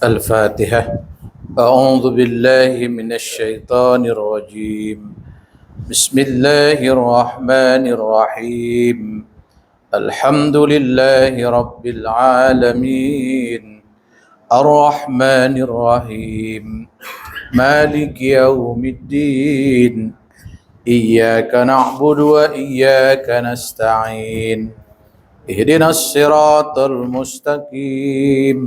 الفاتحة. أعوذ بالله من الشيطان الرجيم. بسم الله الرحمن الرحيم. الحمد لله رب العالمين الرحمن الرحيم مالك يوم الدين إياك نعبد وإياك نستعين اهدنا الصراط المستقيم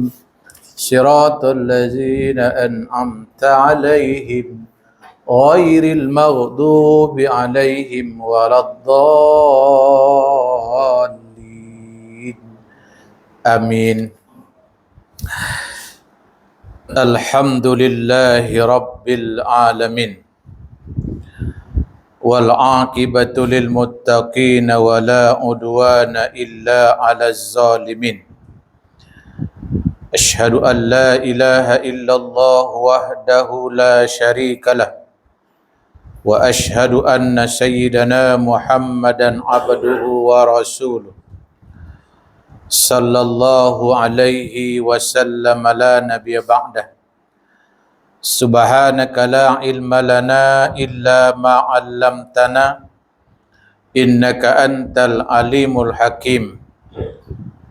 صراط الذين أنعمت عليهم غير المغضوب عليهم ولا الضالين آمين. الحمد لله رب العالمين والعاقبة للمتقين ولا عدوان إلا على الظالمين. أشهد أن لا إله إلا الله وحده لا شريك له وأشهد أن سيدنا محمدا عبده ورسوله صلى الله عليه وسلم لا نبي بعده. سبحانك لا علم لنا إلا ما علمتنا إنك أنت العليم الحكيم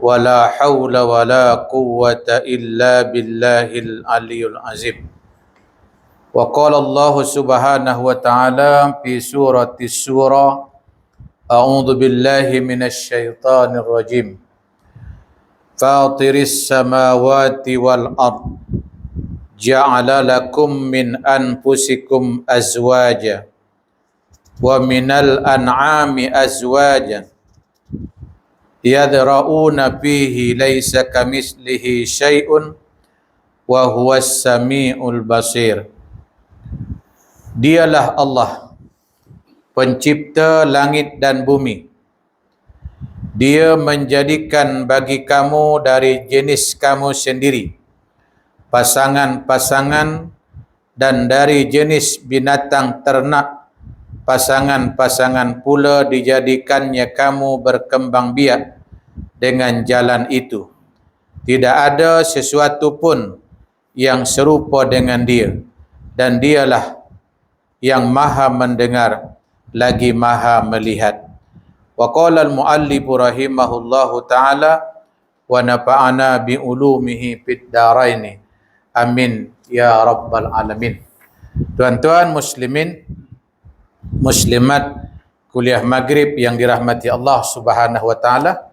ولا حول ولا قوة إلا بالله العلي العظيم. وقال الله سبحانه وتعالى في سورة السورة أعوذ بالله من الشيطان الرجيم فاطر السماوات والأرض جعل لكم من أنفسكم أزواجا ومن الأنعام أزواجا يذرؤون فيه ليس كمثله شيء وهو السميع البصير. Dialah Allah, pencipta langit dan bumi. Dia menjadikan bagi kamu dari jenis kamu sendiri pasangan-pasangan, dan dari jenis binatang ternak pasangan-pasangan pula dijadikannya kamu berkembang biak dengan jalan itu. Tidak ada sesuatu pun yang serupa dengan dia, dan dialah yang maha mendengar lagi maha melihat. Wa qala al-muallif rahimahullahu ta'ala wa nafa'ana bi ulumihi fid dharain. Amin ya rabbal alamin. Tuan-tuan muslimin muslimat kuliah maghrib yang dirahmati Allah Subhanahu wa taala.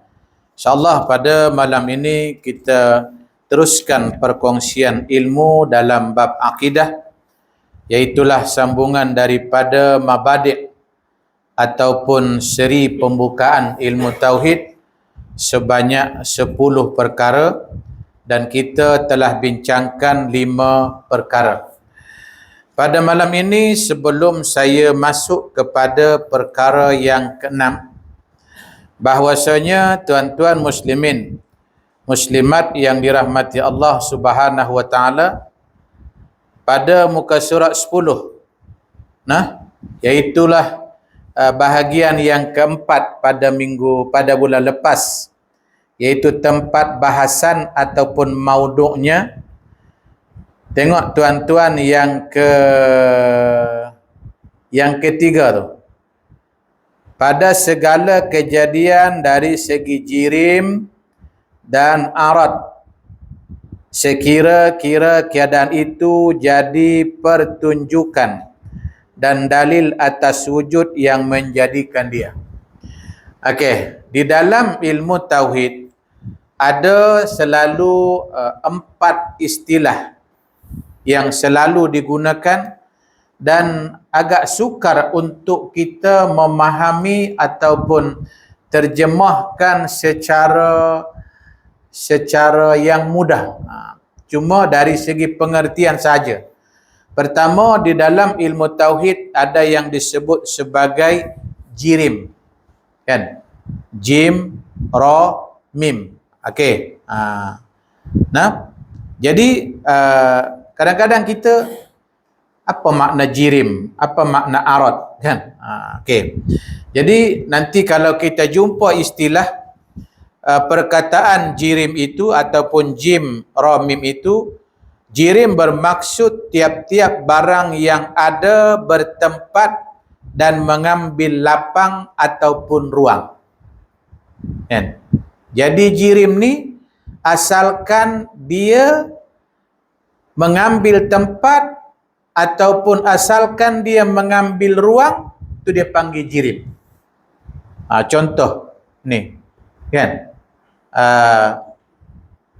InsyaAllah pada malam ini kita teruskan perkongsian ilmu dalam bab akidah, iaitulah sambungan daripada mabadi' ataupun seri pembukaan ilmu tauhid sebanyak 10 perkara, dan kita telah bincangkan 5 perkara. Pada malam ini, sebelum saya masuk kepada perkara yang ke-6, bahwasanya tuan-tuan muslimin muslimat yang dirahmati Allah Subhanahu wa taala, pada muka surat 10, iaitulah bahagian yang keempat pada bulan lepas, iaitu tempat bahasan ataupun mauduknya. Tengok tuan-tuan yang ketiga tu. Pada segala kejadian dari segi jirim dan arad, sekira-kira keadaan itu jadi pertunjukan dan dalil atas wujud yang menjadikan dia. Okey, di dalam ilmu tauhid ada selalu 4 istilah yang selalu digunakan, dan agak sukar untuk kita memahami ataupun terjemahkan secara yang mudah. Cuma dari segi pengertian saja. Pertama, di dalam ilmu tauhid ada yang disebut sebagai jirim. Kan? Jim, ra, mim. Okey. Jadi kadang-kadang kita, apa makna jirim, apa makna arad, kan? Okey. Jadi nanti kalau kita jumpa istilah perkataan jirim itu ataupun jim ra mim itu, Jirim bermaksud tiap-tiap barang yang ada bertempat dan mengambil lapang ataupun ruang. Kan? Jadi jirim ni asalkan dia mengambil tempat ataupun asalkan dia mengambil ruang, tu dia panggil jirim. Contoh ni, kan?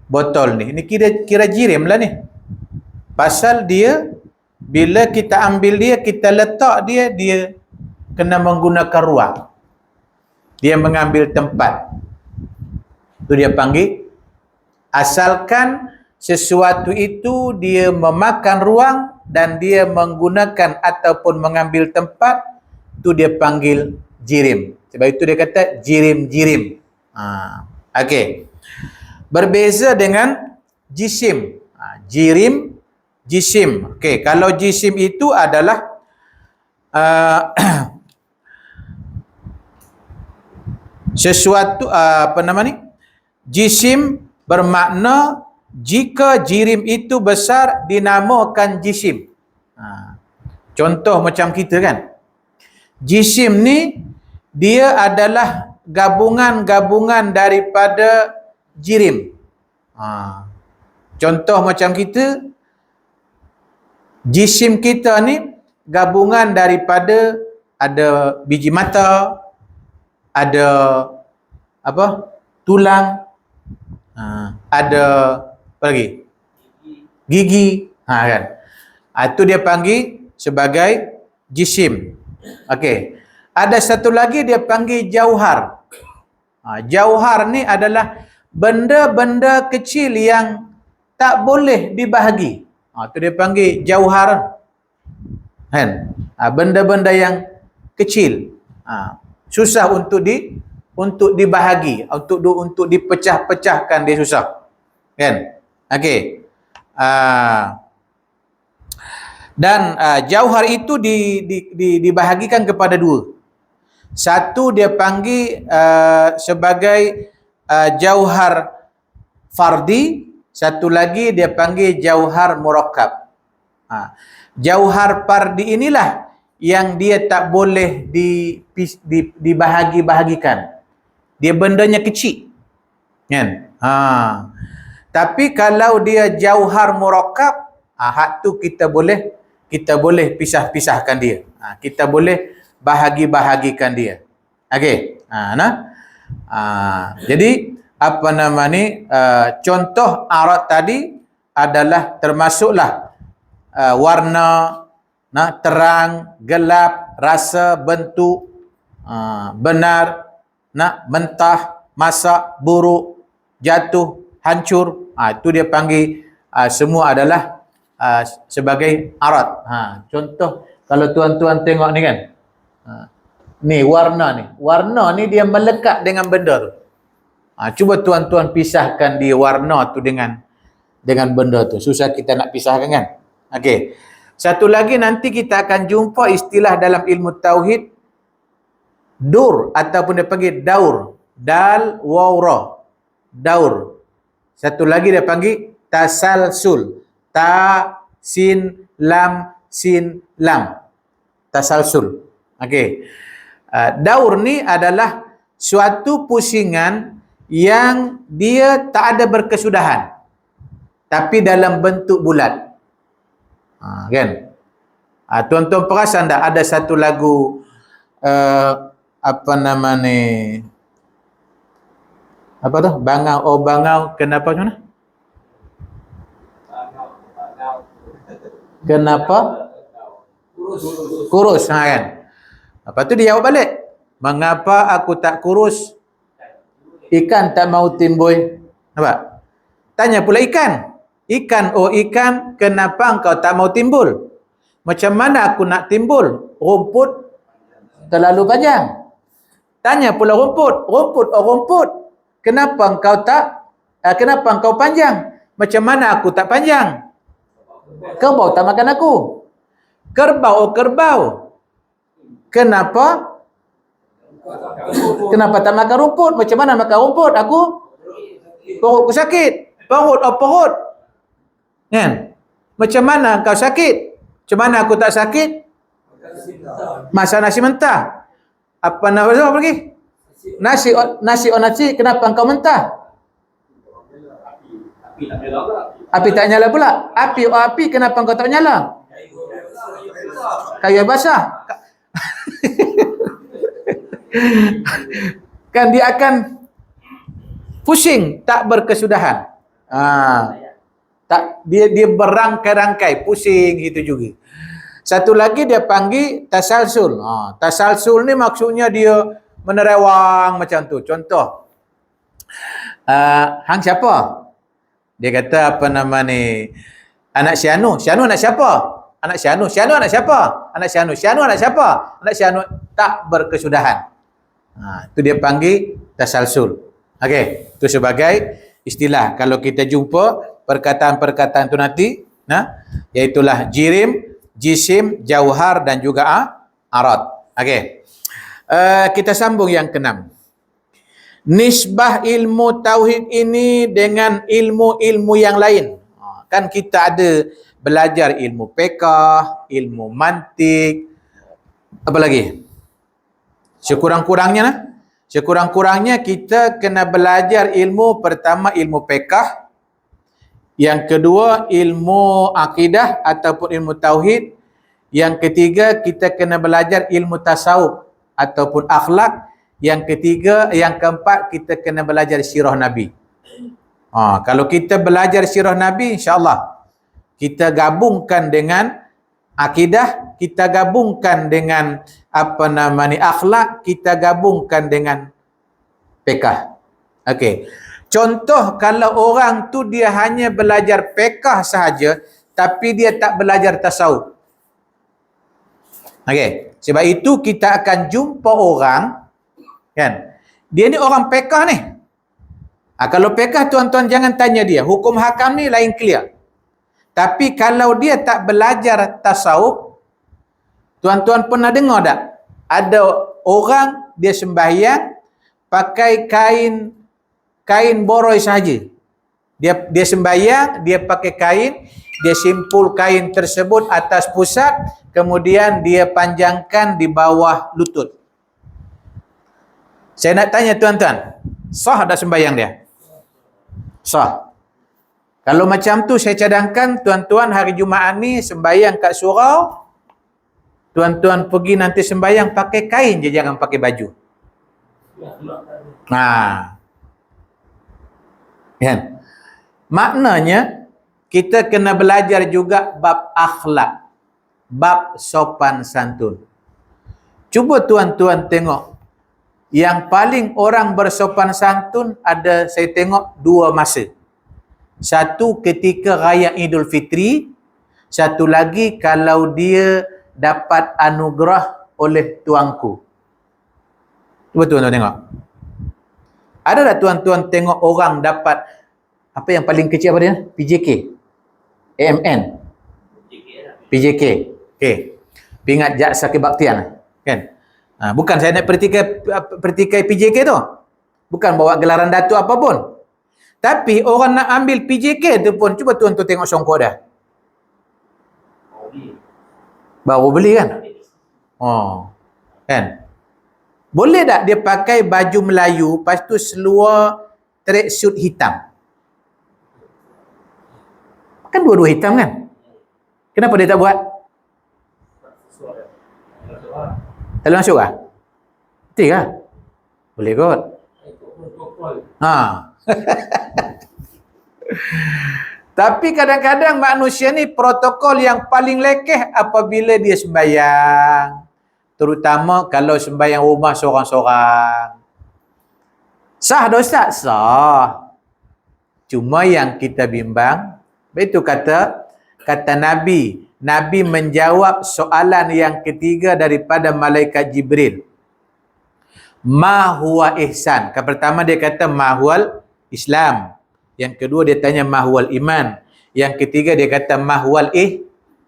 Botol ni kira jirim lah ni. Pasal dia bila kita ambil dia, kita letak dia, dia kena menggunakan ruang. Dia mengambil tempat. Tu dia panggil, asalkan sesuatu itu dia memakan ruang dan dia menggunakan ataupun mengambil tempat, tu dia panggil jirim. Sebab itu dia kata jirim-jirim. Okey. Berbeza dengan jisim. Jirim, jisim. Okey, kalau jisim itu adalah sesuatu apa nama ni? Jisim bermakna jika jirim itu besar dinamakan jisim. Contoh macam kita kan. Jisim ni dia adalah gabungan-gabungan daripada jirim. Contoh macam kita, jisim kita ni gabungan daripada ada biji mata, ada apa? Tulang, ada apa lagi? Gigi, kan? Itu dia panggil sebagai jisim. Okey. Ada satu lagi dia panggil jauhar. Jauhar ni adalah benda-benda kecil yang tak boleh dibahagi. Itu dia panggil jauhar. Kan? Benda-benda yang kecil. Susah untuk dibahagi, untuk dipecah-pecahkan, dia susah. Kan? Okey. Dan jauhar itu dibahagikan kepada dua. Satu dia panggil sebagai jauhar fardi, satu lagi dia panggil jauhar murakkab. Jauhar fardi inilah yang dia tak boleh dibahagi-bahagikan. Dia bendanya kecil. Kan? Tapi kalau dia jauhar murakkab, hak tu kita boleh pisah-pisahkan dia. Kita boleh bahagi-bahagikan dia. Okey. Jadi apa nama ni, contoh arat tadi adalah termasuklah warna, terang, gelap, rasa, bentuk, benar, mentah, masak, buruk, jatuh, hancur. Itu dia panggil semua adalah sebagai arat. Contoh kalau tuan-tuan tengok ni kan, ni warna ni dia melekat dengan benda tu. Cuba tuan-tuan pisahkan dia warna tu dengan benda tu. Susah kita nak pisahkan kan. Okey. Satu lagi nanti kita akan jumpa istilah dalam ilmu tauhid, dur ataupun dia panggil daur. Dal waw ra. Daur. Satu lagi dia panggil tasalsul. Ta sin lam sin lam. Tasalsul. Okey. Daur ni adalah suatu pusingan yang dia tak ada berkesudahan, tapi dalam bentuk bulat. Kan? Tuan-tuan perasan tak ada satu lagu apa nama ni? Apa tu? Bangau oh bangau, kenapa macam mana? Kenapa? Kurus, kan? Lepas tu dia jawab balik. Mengapa aku tak kurus? Ikan tak mau timbul. Nampak? Tanya pula ikan. Ikan, oh ikan, kenapa engkau tak mau timbul? Macam mana aku nak timbul? Rumput terlalu panjang. Tanya pula rumput. Rumput, oh rumput, kenapa engkau panjang? Macam mana aku tak panjang? Kerbau tak makan aku. Kerbau, oh kerbau, kenapa tak makan rumput? Macam mana makan rumput? Perutku sakit. Perut, oh perut. Kan? Macam mana kau sakit? Macam mana aku tak sakit? Masak nasi mentah. Apa nama lagi? Nasi, kenapa engkau mentah? Api tak nyala pula. Api, kenapa engkau tak nyala? Kayu basah. Kan dia akan pusing, tak berkesudahan. Tak, dia berangkai-rangkai, pusing gitu juga. Satu lagi dia panggil tasalsul. Tasalsul ni maksudnya dia menerewang macam tu. Contoh, hang siapa? Dia kata apa nama ni? Anak Syanu. Syanu anak siapa? Anak Syanu. Syanu anak siapa? Anak Syanu. Syanu anak siapa? Anak Syanu. Tak berkesudahan. Itu dia panggil tasalsul. Okey, itu sebagai istilah. Kalau kita jumpa perkataan-perkataan tu nanti, iaitulah jirim, jisim, jauhar dan juga arad. Okey. Kita sambung yang keenam. Nisbah ilmu tauhid ini dengan ilmu-ilmu yang lain. Kan kita ada belajar ilmu fiqh, ilmu mantik, apa lagi? Sekurang-kurangnya kita kena belajar ilmu pertama ilmu fiqh, yang kedua ilmu akidah ataupun ilmu tauhid, yang ketiga kita kena belajar ilmu tasawuf ataupun akhlak, yang ketiga, yang keempat kita kena belajar sirah Nabi. Kalau kita belajar sirah Nabi, insya-Allah kita gabungkan dengan akidah, kita gabungkan dengan akhlak, kita gabungkan dengan fiqh. Okey. Contoh kalau orang tu dia hanya belajar fiqh sahaja tapi dia tak belajar tasawuf. Okey. Sebab itu kita akan jumpa orang, kan? Dia ni orang fiqh ni. Kalau fiqh tuan-tuan jangan tanya dia, hukum hakam ni lain clear. Tapi kalau dia tak belajar tasawuf, tuan-tuan pernah dengar tak? Ada orang dia sembahyang pakai kain boroi saja. Dia sembahyang, dia pakai kain, dia simpul kain tersebut atas pusat, kemudian dia panjangkan di bawah lutut. Saya nak tanya tuan-tuan, sah tak sembahyang dia? Sah. Kalau macam tu saya cadangkan tuan-tuan hari Jumaat ni sembahyang kat surau, tuan-tuan pergi nanti sembahyang pakai kain je, jangan pakai baju. Kan? Maknanya kita kena belajar juga bab akhlak, bab sopan santun. Cuba tuan-tuan tengok, yang paling orang bersopan santun ada, saya tengok dua masa. Satu ketika raya Idul Fitri, satu lagi kalau dia dapat anugerah oleh tuanku. Cuba tuan-tuan tengok. Ada tak tuan-tuan tengok orang dapat apa yang paling kecil apa dia? PJK, AMN, PJK. Okey. Pingat jaksa kebaktian, kan? Bukan saya nak pertikai PJK tu. Bukan bawa gelaran datuk apa pun. Tapi orang nak ambil PJK tu pun, cuba tuan-tuan tengok songkok dah. Baru beli kan? Kan? Boleh tak dia pakai baju Melayu, lepas tu seluar tracksuit hitam? Kan dua-dua hitam kan? Kenapa dia tak buat? Tak masuk lah? Betul lah? Boleh kot. Tapi kadang-kadang manusia ni protokol yang paling lekeh apabila dia sembahyang. Terutama kalau sembahyang rumah seorang-seorang. Sah tak Ustaz? Sah. Cuma yang kita bimbang, itu kata Nabi. Nabi menjawab soalan yang ketiga daripada malaikat Jibril. Ma huwa ihsan. Pertama dia kata ma huwal Islam. Yang kedua dia tanya ma huwal iman. Yang ketiga dia kata ma huwal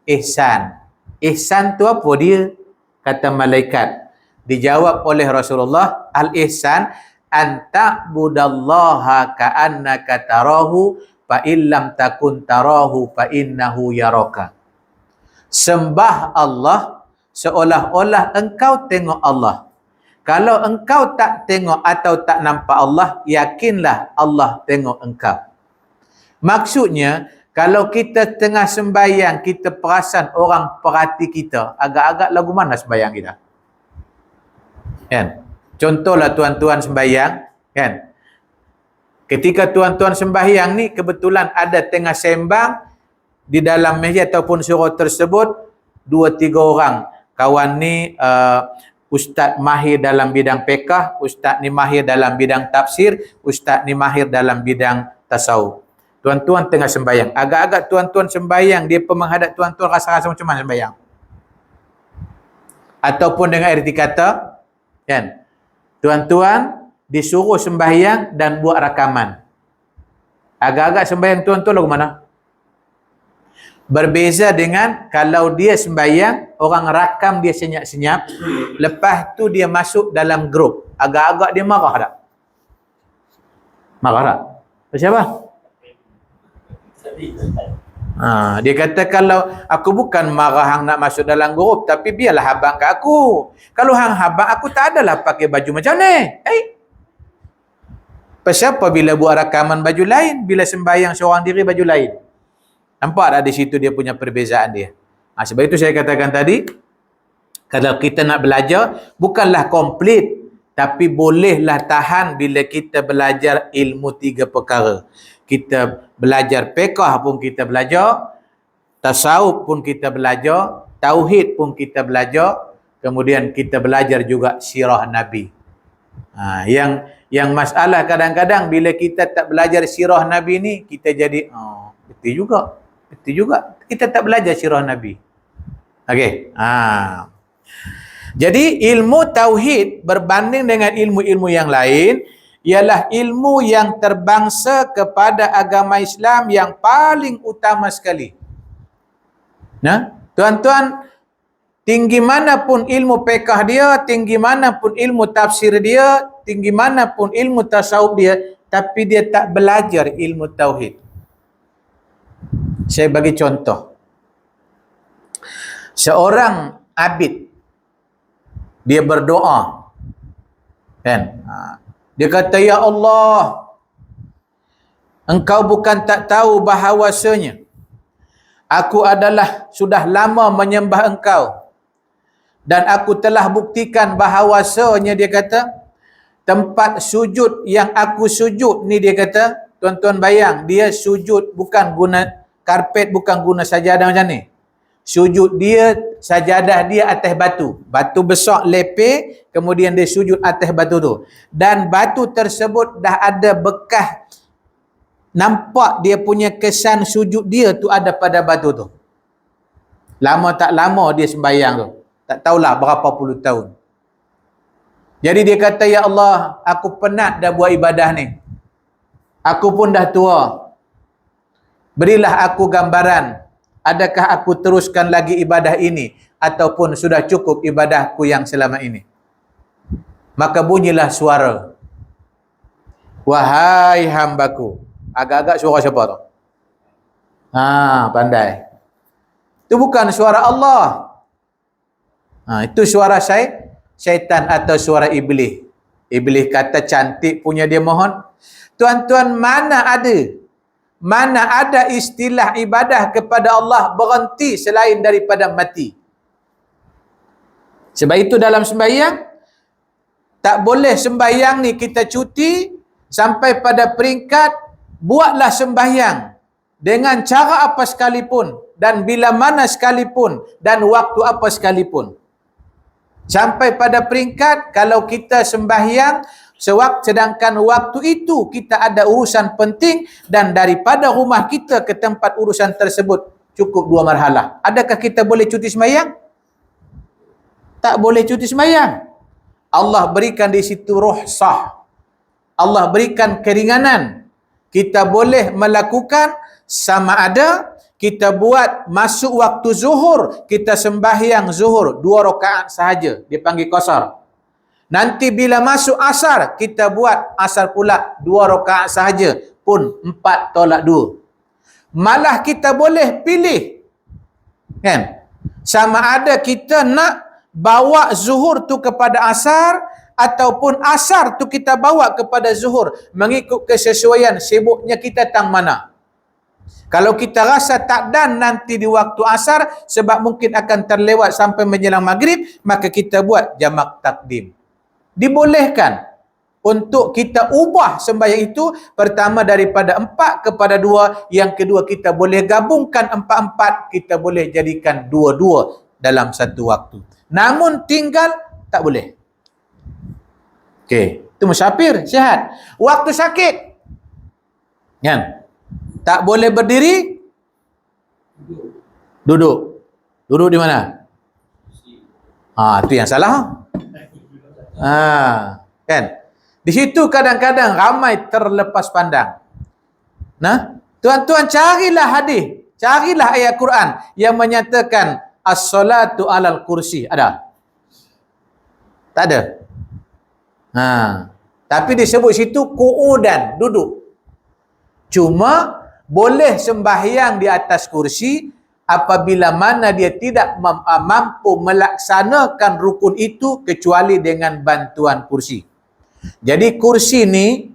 ihsan. Ihsan tu apa dia? Kata malaikat. Dijawab oleh Rasulullah, al ihsan an ta'budallaha ka'annaka tarahu fa illam takun tarahu fa innahu yaraka. Sembah Allah seolah-olah engkau tengok Allah. Kalau engkau tak tengok atau tak nampak Allah, yakinlah Allah tengok engkau. Maksudnya, kalau kita tengah sembahyang, kita perasan orang perhati kita, agak-agak lagu mana sembahyang kita? Kan? Contohlah tuan-tuan sembahyang, kan? Ketika tuan-tuan sembahyang ni, kebetulan ada tengah sembang di dalam meja ataupun surau tersebut, 2-3 orang. Kawan ni ustaz mahir dalam bidang fiqh, ustaz ni mahir dalam bidang tafsir, ustaz ni mahir dalam bidang tasawuf. Tuan-tuan tengah sembahyang. Agak-agak tuan-tuan sembahyang, dia pun menghadap tuan-tuan rasa-rasa macam mana sembahyang? Ataupun dengan erti kata, kan? Tuan-tuan disuruh sembahyang dan buat rakaman. Agak-agak sembahyang tuan-tuan lagu mana? Berbeza dengan kalau dia sembahyang, orang rakam dia senyap-senyap, lepas tu dia masuk dalam grup. Agak-agak dia marah tak? Marah tak? Pasal apa? Dia kata, kalau aku bukan marah hang nak masuk dalam grup, tapi biarlah habang kat aku. Kalau hang habang, aku tak adalah pakai baju macam ni. Pasal apa bila buat rakaman baju lain, bila sembahyang seorang diri baju lain? Nampak tak di situ dia punya perbezaan dia? Sebab itu saya katakan tadi, kalau kita nak belajar, bukanlah komplit, tapi bolehlah tahan bila kita belajar ilmu 3 perkara. Kita belajar fiqh pun kita belajar, tasawuf pun kita belajar, tauhid pun kita belajar, kemudian kita belajar juga sirah Nabi. Yang masalah kadang-kadang bila kita tak belajar sirah Nabi ni, kita jadi, betul juga. Kita tak belajar sirah Nabi. Okey. Jadi ilmu tauhid berbanding dengan ilmu-ilmu yang lain ialah ilmu yang terbangsa kepada agama Islam yang paling utama sekali. Nah, tuan-tuan, tinggi mana pun ilmu fiqh dia, tinggi mana pun ilmu tafsir dia, tinggi mana pun ilmu tasawuf dia, tapi dia tak belajar ilmu tauhid. Saya bagi contoh. Seorang abid, dia berdoa, kan? Dia kata, ya Allah, engkau bukan tak tahu bahawasanya aku adalah sudah lama menyembah engkau, dan aku telah buktikan bahawasanya, dia kata, tempat sujud yang aku sujud ni, dia kata, tuan-tuan bayang, dia sujud bukan guna karpet, bukan guna sajadah macam ni. Sujud dia, sajadah dia atas batu. Batu besar lepeh, kemudian dia sujud atas batu tu. Dan batu tersebut dah ada bekas, nampak dia punya kesan sujud dia tu ada pada batu tu. Lama tak lama dia sembahyang tu. Tak tahulah berapa puluh tahun. Jadi dia kata, ya Allah, aku penat dah buat ibadah ni. Aku pun dah tua. Berilah aku gambaran. Adakah aku teruskan lagi ibadah ini ataupun sudah cukup ibadahku yang selama ini? Maka bunyilah suara, wahai hambaku. Agak-agak suara siapa tu? Pandai. Itu bukan suara Allah. Itu suara syaitan atau suara iblis. Iblis kata cantik punya dia mohon. Tuan-tuan, mana ada istilah ibadah kepada Allah berhenti selain daripada mati. Sebab itu dalam sembahyang, tak boleh sembahyang ni kita cuti sampai pada peringkat buatlah sembahyang dengan cara apa sekalipun dan bila mana sekalipun dan waktu apa sekalipun. Sampai pada peringkat kalau kita sembahyang sedangkan waktu itu kita ada urusan penting dan daripada rumah kita ke tempat urusan tersebut cukup 2 marhalah. Adakah kita boleh cuti sembahyang? Tak boleh cuti sembahyang. Allah berikan di situ rukhsah. Allah berikan keringanan. Kita boleh melakukan sama ada kita buat masuk waktu zuhur, kita sembahyang zuhur 2 rakaat sahaja, dipanggil qasar. Nanti bila masuk asar, kita buat asar pula 2 rakaat sahaja, pun 4 tolak 2. Malah kita boleh pilih. Kan? Sama ada kita nak bawa zuhur tu kepada asar ataupun asar tu kita bawa kepada zuhur, mengikut kesesuaian sibuknya kita tang mana. Kalau kita rasa tak dan nanti di waktu asar sebab mungkin akan terlewat sampai menjelang maghrib, maka kita buat jamak takdim. Dibolehkan untuk kita ubah sembahyang itu, pertama daripada 4 kepada 2, yang kedua kita boleh gabungkan 4-4, kita boleh jadikan 2-2 dalam satu waktu. Namun tinggal tak boleh. Okey, itu musafir sihat. Waktu sakit, kan? Tak boleh berdiri, duduk. Duduk di mana? Itu yang salah. Kan? Di situ kadang-kadang ramai terlepas pandang. Nah, tuan-tuan carilah hadis, carilah ayat Quran yang menyatakan as-salatu alal kursi. Ada? Tak ada. Tapi disebut situ qu'udan, duduk. Cuma boleh sembahyang di atas kursi apabila mana dia tidak mampu melaksanakan rukun itu kecuali dengan bantuan kursi. Jadi kursi ni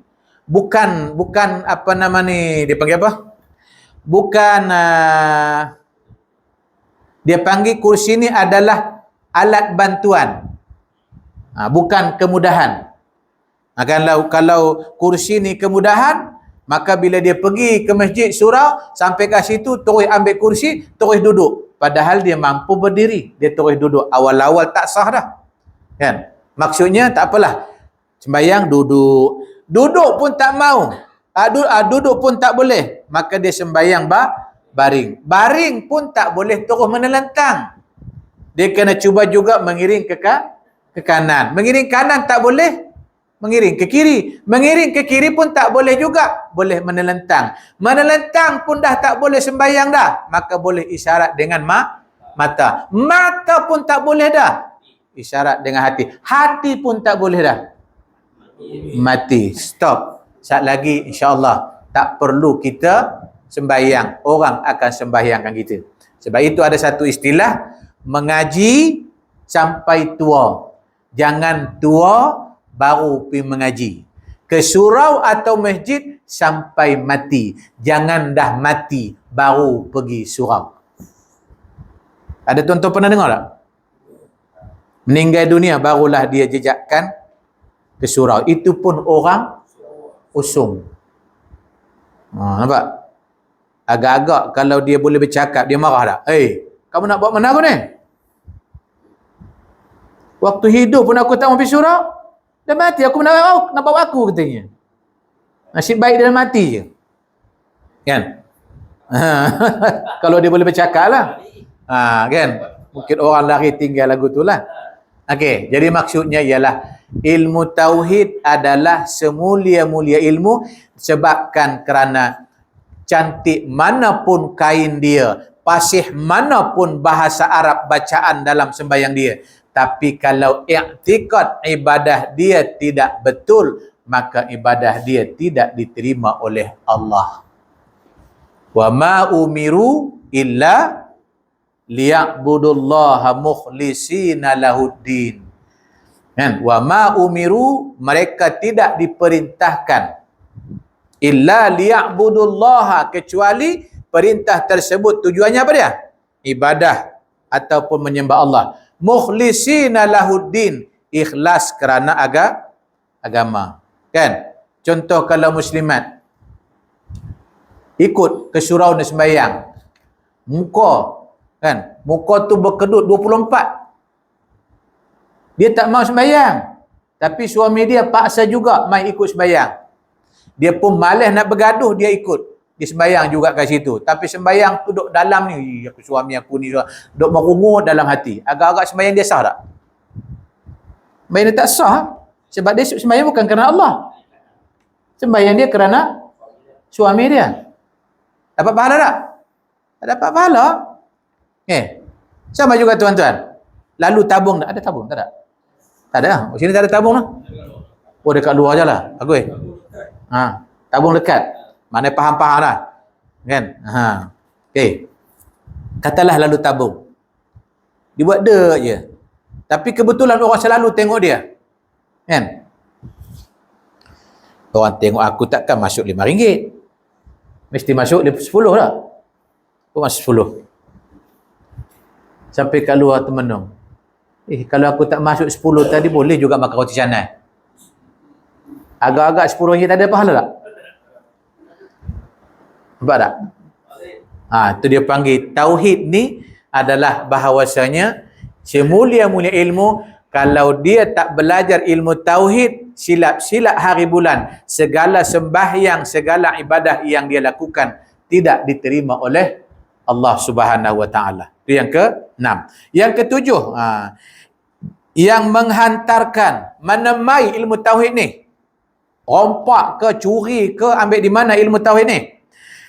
bukan apa nama ni, dia panggil apa? Bukan dia panggil kursi ni adalah alat bantuan. Bukan kemudahan. Kalau kursi ni kemudahan, maka bila dia pergi ke masjid surau, sampai kat situ terus ambil kursi, terus duduk. Padahal dia mampu berdiri, dia terus duduk. Awal-awal tak sah dah. Kan? Maksudnya tak apalah. Sembahyang duduk. Duduk pun tak mau. Duduk pun tak boleh. Maka dia sembahyang baring. Baring pun tak boleh terus menelentang. Dia kena cuba juga mengiring ke kanan. Mengiring kanan tak boleh. Mengiring ke kiri. Mengiring ke kiri pun tak boleh juga. Boleh menelentang. Menelentang pun dah tak boleh sembahyang dah. Maka boleh isyarat dengan mata. Mata pun tak boleh dah. Isyarat dengan hati. Hati pun tak boleh dah. Mati. Stop. Saat lagi insya-Allah tak perlu kita sembahyang. Orang akan sembahyangkan kita. Sebab itu ada satu istilah, mengaji sampai tua. Jangan tua baru pergi mengaji. Ke surau atau masjid sampai mati. Jangan dah mati baru pergi surau. Ada tuan-tuan pernah dengar tak? Meninggal dunia barulah dia jejakkan ke surau. Itu pun orang usung. Nampak? Agak-agak kalau dia boleh bercakap, dia marah tak? Kamu nak buat mana aku ni? Waktu hidup pun aku tak mau pergi surau. Dah mati, aku nak bawa aku, katanya. Nasib baik dia dah mati je. Kan? Kalau dia boleh bercakap lah. Kan? Mungkin orang lari tinggal lagu tu lah. Okey, jadi maksudnya ialah ilmu tauhid adalah semulia-mulia ilmu, sebabkan kerana cantik manapun kain dia, fasih manapun bahasa Arab bacaan dalam sembahyang dia, tapi kalau i'tikad ibadah dia tidak betul, maka ibadah dia tidak diterima oleh Allah. Wa ma umiru illa liya'budullaha mukhlisina lahuddin. Kan? Wa ma umiru, mereka tidak diperintahkan illa liya'budullaha, kecuali perintah tersebut tujuannya apa dia? Ibadah ataupun menyembah Allah. Mukhlisina lahuddin, ikhlas kerana agama. Kan? Contoh kalau muslimat ikut ke surau nak sembahyang, muka tu berkedut 24. Dia tak mau sembahyang, tapi suami dia paksa juga mai ikut sembahyang. Dia pun malas nak bergaduh, dia ikut. Dia sembahyang juga kat situ. Tapi sembahyang tu duduk dalam ni, suami aku ni duduk merungut dalam hati. Agak-agak sembahyang dia sah tak? Sembahyang dia tak sah. Sebab dia sembahyang bukan kerana Allah. Sembahyang dia kerana suami dia. Dapat pahala tak? Tak dapat pahala. Sama juga tuan-tuan. Lalu tabung tak? Ada tabung? Tak ada? Tak ada. Sini tak ada tabung lah. Dekat luar je lah. Bagus. Tabung dekat. Mana faham-faham lah. Kan? Okey. Katalah lalu tabung. Dia buat dek je. Tapi kebetulan orang selalu tengok dia. Kan? Orang tengok aku takkan masuk RM5. Mesti masuk 10 lah. Aku masuk 10. Sampai kat luar termenung. Kalau aku tak masuk 10 tadi boleh juga makan roti canai. Agak-agak RM10 tak ada pahala tak? Nampak tak? Itu dia panggil tauhid ni adalah bahawasanya semulia-mulia ilmu, kalau dia tak belajar ilmu tauhid, silap-silap hari bulan, segala sembahyang, segala ibadah yang dia lakukan tidak diterima oleh Allah Subhanahu wa taala. Itu yang ke-6. Yang ke-7, yang menghantarkan menemai ilmu tauhid ni, rompak ke, curi ke, ambil di mana ilmu tauhid ni?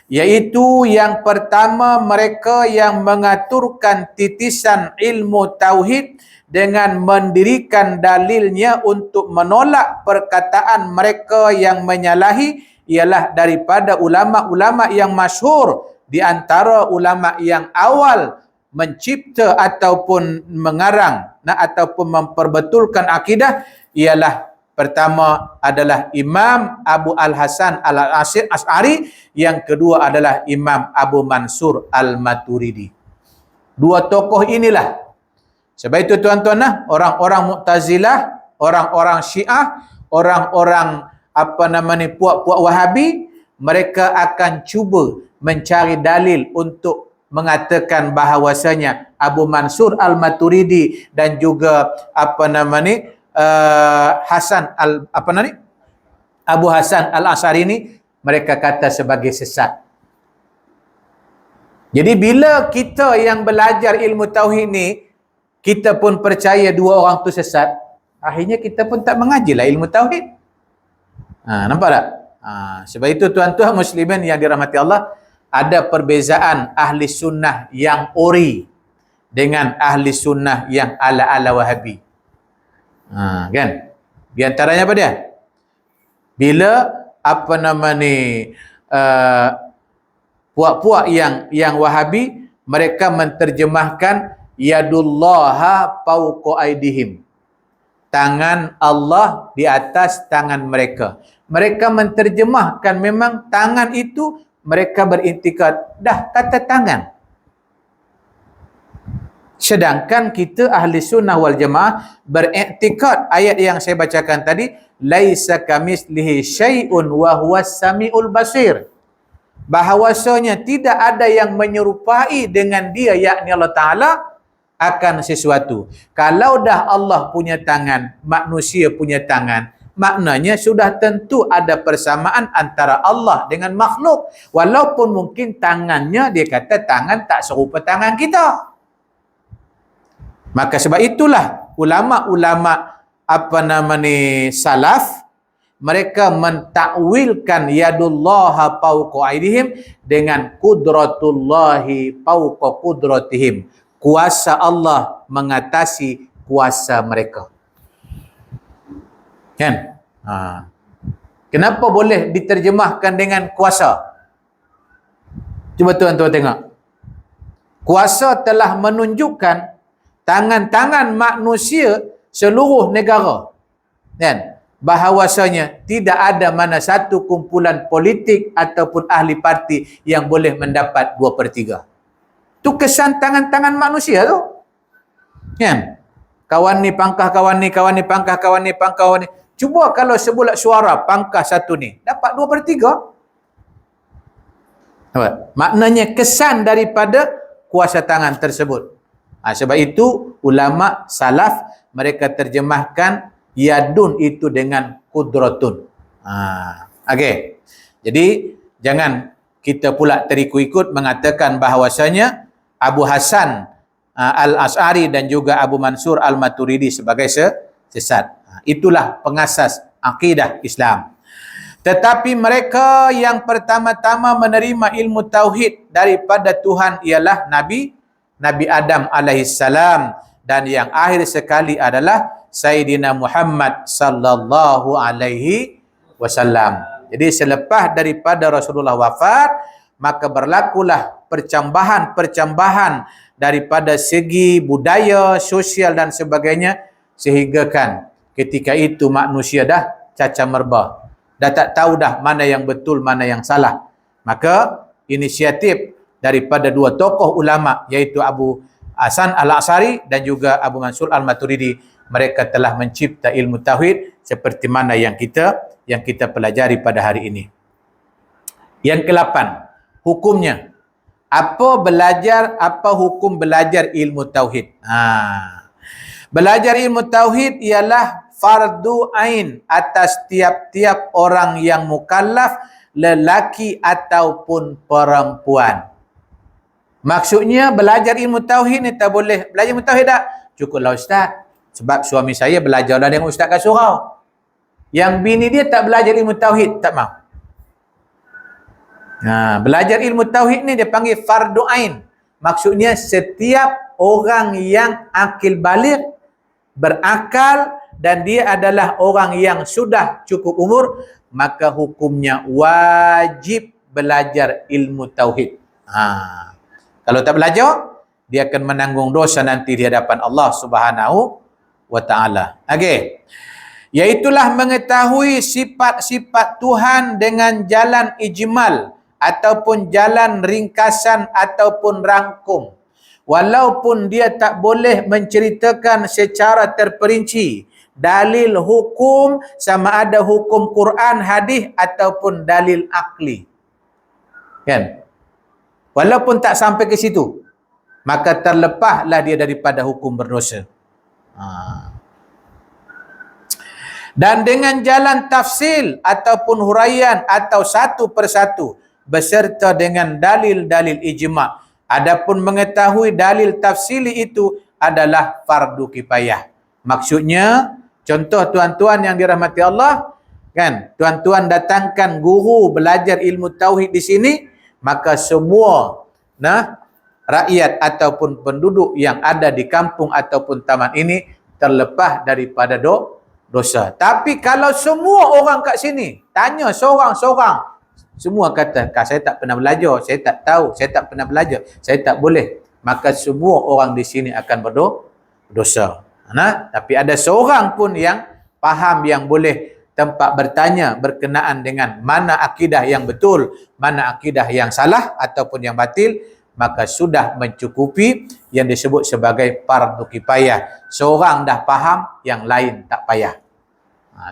Iaitu yang pertama, mereka yang mengaturkan titisan ilmu tauhid dengan mendirikan dalilnya untuk menolak perkataan mereka yang menyalahi, ialah daripada ulama-ulama yang masyhur di antara ulama yang awal mencipta ataupun mengarang ataupun memperbetulkan akidah, ialah pertama adalah Imam Abu Al-Hasan Al-Asy'ari, yang kedua adalah Imam Abu Mansur Al-Maturidi. Dua tokoh inilah. Sebab itu tuan-tuan, orang-orang Mu'tazilah, orang-orang Syiah, orang-orang puak-puak Wahabi, mereka akan cuba mencari dalil untuk mengatakan bahawasanya Abu Mansur Al-Maturidi dan juga Abu Hasan Al-Asy'ari ni mereka kata sebagai sesat. Jadi bila kita yang belajar ilmu tauhid ni, kita pun percaya dua orang tu sesat, akhirnya kita pun tak mengajilah ilmu tauhid. Nampak tak? Sebab itu tuan-tuan muslimin yang dirahmati Allah, ada perbezaan ahli sunnah yang ori dengan ahli sunnah yang ala-ala Wahabi. Kan? Di antaranya apa dia? Bila puak-puak yang Wahabi, mereka menterjemahkan yadullaha fawqa aydihim, tangan Allah di atas tangan mereka. Mereka menterjemahkan memang tangan itu, mereka beriktikad dah kata tangan. Sedangkan kita ahli sunnah wal jamaah beriktikad ayat yang saya bacakan tadi, laisa kamitslihi syai'un wa huwas samiul basir, bahawasanya tidak ada yang menyerupai dengan dia, yakni Allah Ta'ala, akan sesuatu. Kalau dah Allah punya tangan, manusia punya tangan, maknanya sudah tentu ada persamaan antara Allah dengan makhluk. Walaupun mungkin tangannya, dia kata tangan tak serupa tangan kita. Maka sebab itulah ulama-ulama salaf, mereka mentakwilkan yadullaha fawqa aydihim dengan qudratullahi fawqa qudratihim, kuasa Allah mengatasi kuasa mereka. Kan? Kenapa boleh diterjemahkan dengan kuasa? Cuba tuan-tuan tengok. Kuasa telah menunjukkan tangan-tangan manusia seluruh negara, kan, bahawasanya tidak ada mana satu kumpulan politik ataupun ahli parti yang boleh mendapat 2/3. Itu kesan tangan-tangan manusia tu, kan? Kawan ni pangkah kawan ni, kawan ni pangkah kawan ni, pangkah kawan ni. Cuba kalau sebulat suara pangkah satu ni dapat 2/3. Maknanya kesan daripada kuasa tangan tersebut. Sebab itu ulama salaf mereka terjemahkan yadun itu dengan kudratun. Okey. Jadi jangan kita pula terikut-ikut mengatakan bahawasanya Abu Hasan Al-Asy'ari dan juga Abu Mansur Al-Maturidi sebagai sesat. Itulah pengasas akidah Islam. Tetapi mereka yang pertama-tama menerima ilmu tauhid daripada Tuhan ialah Nabi Adam alaihissalam, dan yang akhir sekali adalah Sayyidina Muhammad sallallahu alaihi wasallam. Jadi selepas daripada Rasulullah wafat, maka berlakulah percambahan daripada segi budaya, sosial dan sebagainya, sehingga kan ketika itu manusia dah caca merba, dah tak tahu dah mana yang betul, mana yang salah. Maka inisiatif daripada dua tokoh ulama, iaitu Abu Hasan Al-Asy'ari dan juga Abu Mansur Al-Maturidi, mereka telah mencipta ilmu tauhid seperti mana yang kita pelajari pada hari ini. Yang ke-8, hukumnya. Apa hukum belajar ilmu tauhid? Belajar ilmu tauhid ialah fardu ain atas tiap-tiap orang yang mukallaf, lelaki ataupun perempuan. Maksudnya belajar ilmu tauhid ni tak boleh. Belajar ilmu tauhid tak? Cukuplah ustaz. Sebab suami saya belajarlah dengan ustaz kat surau. Yang bini dia tak belajar ilmu tauhid, tak mau. Belajar ilmu tauhid ni dia panggil fardu ain. Maksudnya setiap orang yang akil baligh, berakal dan dia adalah orang yang sudah cukup umur, maka hukumnya wajib belajar ilmu tauhid. Kalau tak belajar, dia akan menanggung dosa nanti di hadapan Allah Subhanahu wa taala. Okey. Iaitulah mengetahui sifat-sifat Tuhan dengan jalan ijmal ataupun jalan ringkasan ataupun rangkum. Walaupun dia tak boleh menceritakan secara terperinci dalil hukum, sama ada hukum Quran, hadis ataupun dalil akli. Kan? Walaupun tak sampai ke situ, maka terlepaslah dia daripada hukum berdosa. Dan dengan jalan tafsil ataupun huraian atau satu persatu beserta dengan dalil-dalil ijma'. Adapun mengetahui dalil tafsili itu adalah fardu kifayah. Maksudnya, contoh tuan-tuan yang dirahmati Allah, kan? Tuan-tuan datangkan guru belajar ilmu tauhid di sini, maka semua rakyat ataupun penduduk yang ada di kampung ataupun taman ini terlepas daripada dosa. Tapi kalau semua orang kat sini tanya seorang-seorang, semua kata, saya tak pernah belajar, saya tak tahu, saya tak pernah belajar, saya tak boleh, maka semua orang di sini akan berdosa. Tapi ada seorang pun yang faham, yang boleh tempat bertanya berkenaan dengan mana akidah yang betul, mana akidah yang salah ataupun yang batil, maka sudah mencukupi yang disebut sebagai fardu kifayah. Seorang dah faham, yang lain tak payah.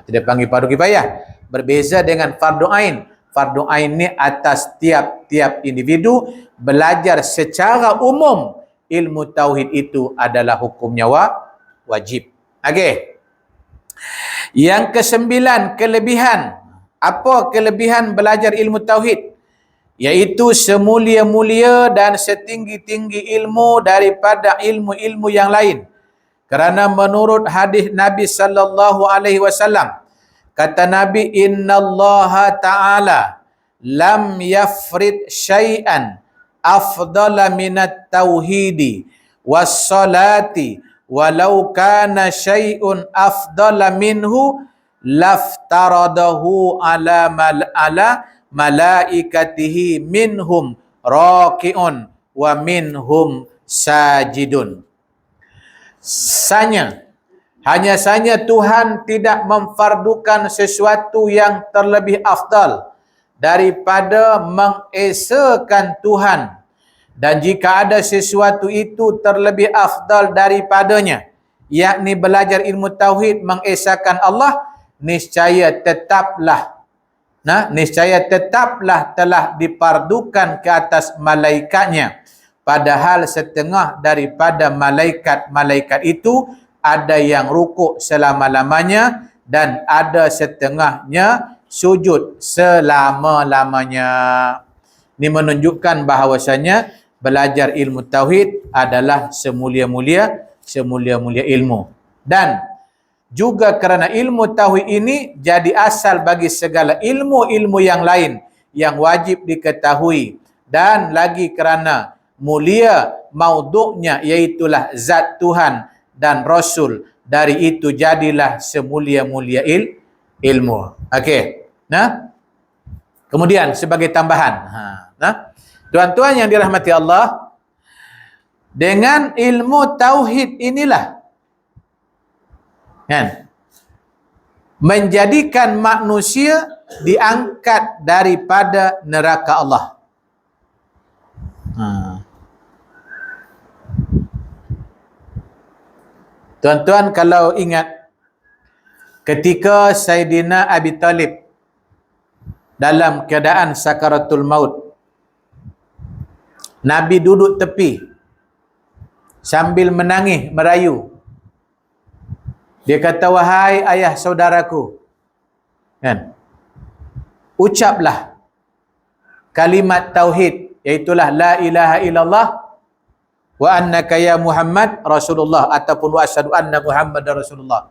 Itu dia panggil fardu kifayah. Berbeza dengan fardu ain. Fardu ain ni atas tiap-tiap individu belajar secara umum. Ilmu tauhid itu adalah hukumnya wajib. Okey. Yang ke-9, kelebihan. Apa kelebihan belajar ilmu tauhid? Iaitu semulia-mulia dan setinggi-tinggi ilmu daripada ilmu-ilmu yang lain. Kerana menurut hadis Nabi sallallahu alaihi wasallam, kata Nabi, innallaha ta'ala lam yafrid syai'an afdala minat tauhidi wassalati walau kana syai'un afdala minhu laftaradahu ala malaikatihi minhum raki'un wa minhum sajidun. Hanya saja Tuhan tidak memfardukan sesuatu yang terlebih afdal daripada mengesakan Tuhan. Dan jika ada sesuatu itu terlebih afdal daripadanya, yakni belajar ilmu tauhid mengesakan Allah, niscaya tetaplah telah dipardukan ke atas malaikatnya. Padahal setengah daripada malaikat-malaikat itu ada yang rukuk selama-lamanya dan ada setengahnya sujud selama-lamanya. Ini menunjukkan bahawasanya belajar ilmu tauhid adalah semulia-mulia ilmu. Dan juga kerana ilmu tauhid ini jadi asal bagi segala ilmu-ilmu yang lain yang wajib diketahui. Dan lagi kerana mulia maudhu'nya, iaitulah zat Tuhan dan Rasul, dari itu jadilah semulia-mulia ilmu. Okey. Kemudian sebagai tambahan, Tuan-tuan yang dirahmati Allah, dengan ilmu tauhid inilah kan, menjadikan manusia diangkat daripada neraka Allah. Tuan-tuan kalau ingat ketika Sayyidina Abi Talib dalam keadaan sakaratul maut, Nabi duduk tepi sambil menangis merayu. Dia kata, wahai ayah saudaraku, kan, ucaplah kalimat tauhid, iaitulah la ilaha illallah wa annaka ya Muhammad Rasulullah, ataupun wa asyhadu anna Muhammadar Rasulullah.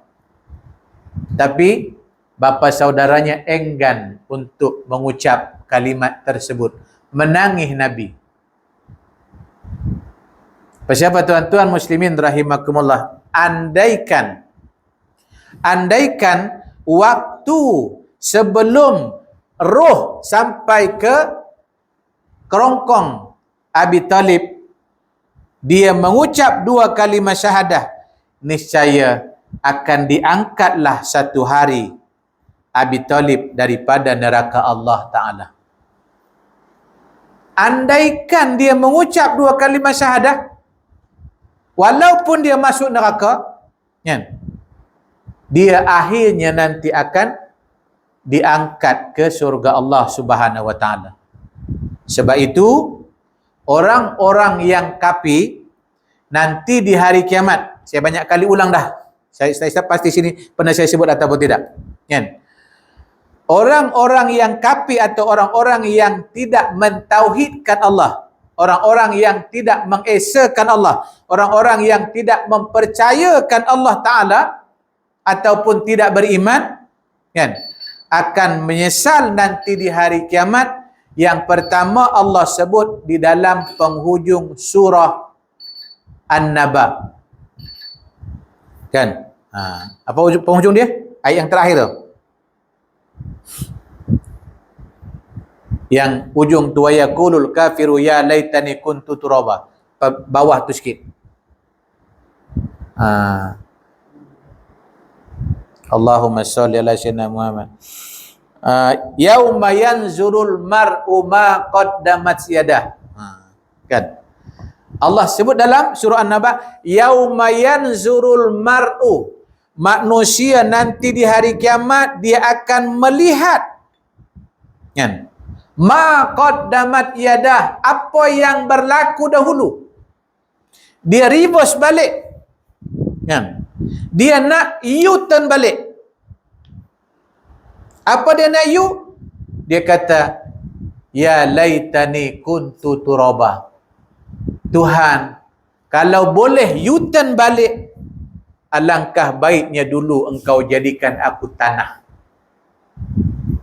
Tapi bapa saudaranya enggan untuk mengucap kalimat tersebut, menangis Nabi. Siapa tuan-tuan muslimin rahimakumullah, andaikan waktu sebelum roh sampai ke kerongkong Abi Talib, dia mengucap 2 kalimat syahadah, niscaya akan diangkatlah satu hari Abi Talib daripada neraka Allah Ta'ala. Andaikan dia mengucap 2 kalimat syahadah, walaupun dia masuk neraka, kan, dia akhirnya nanti akan diangkat ke surga Allah Subhanahu wa Ta'ala. Sebab itu orang-orang yang kafir nanti di hari kiamat, saya banyak kali ulang dah, saya pasti sini pernah saya sebut ataupun tidak, kan? Orang-orang yang kafir atau orang-orang yang tidak mentauhidkan Allah, orang-orang yang tidak mengesakan Allah, orang-orang yang tidak mempercayakan Allah Ta'ala ataupun tidak beriman, kan, akan menyesal nanti di hari kiamat. Yang pertama Allah sebut di dalam penghujung surah An-Naba, kan, apa penghujung dia? Ayat yang terakhir tu, yang ujung tu, yaqulul kafiru ya laitani kuntu turaba, bawah tu sikit. Allahumma sholli ala sayyidina Muhammad. Yauma yanzurul mar'u ma qaddamat yadah. Kan, Allah sebut dalam surah An-Naba, yauma yanzurul mar'u, manusia nanti di hari kiamat dia akan melihat, kan, ma qaddamat yadah, apa yang berlaku dahulu. Dia reverse balik, kan, dia nak U-turn balik. Apa dia nak U? Dia kata, ya laitani kuntu turaba. Tuhan, kalau boleh U-turn balik, alangkah baiknya dulu engkau jadikan aku tanah.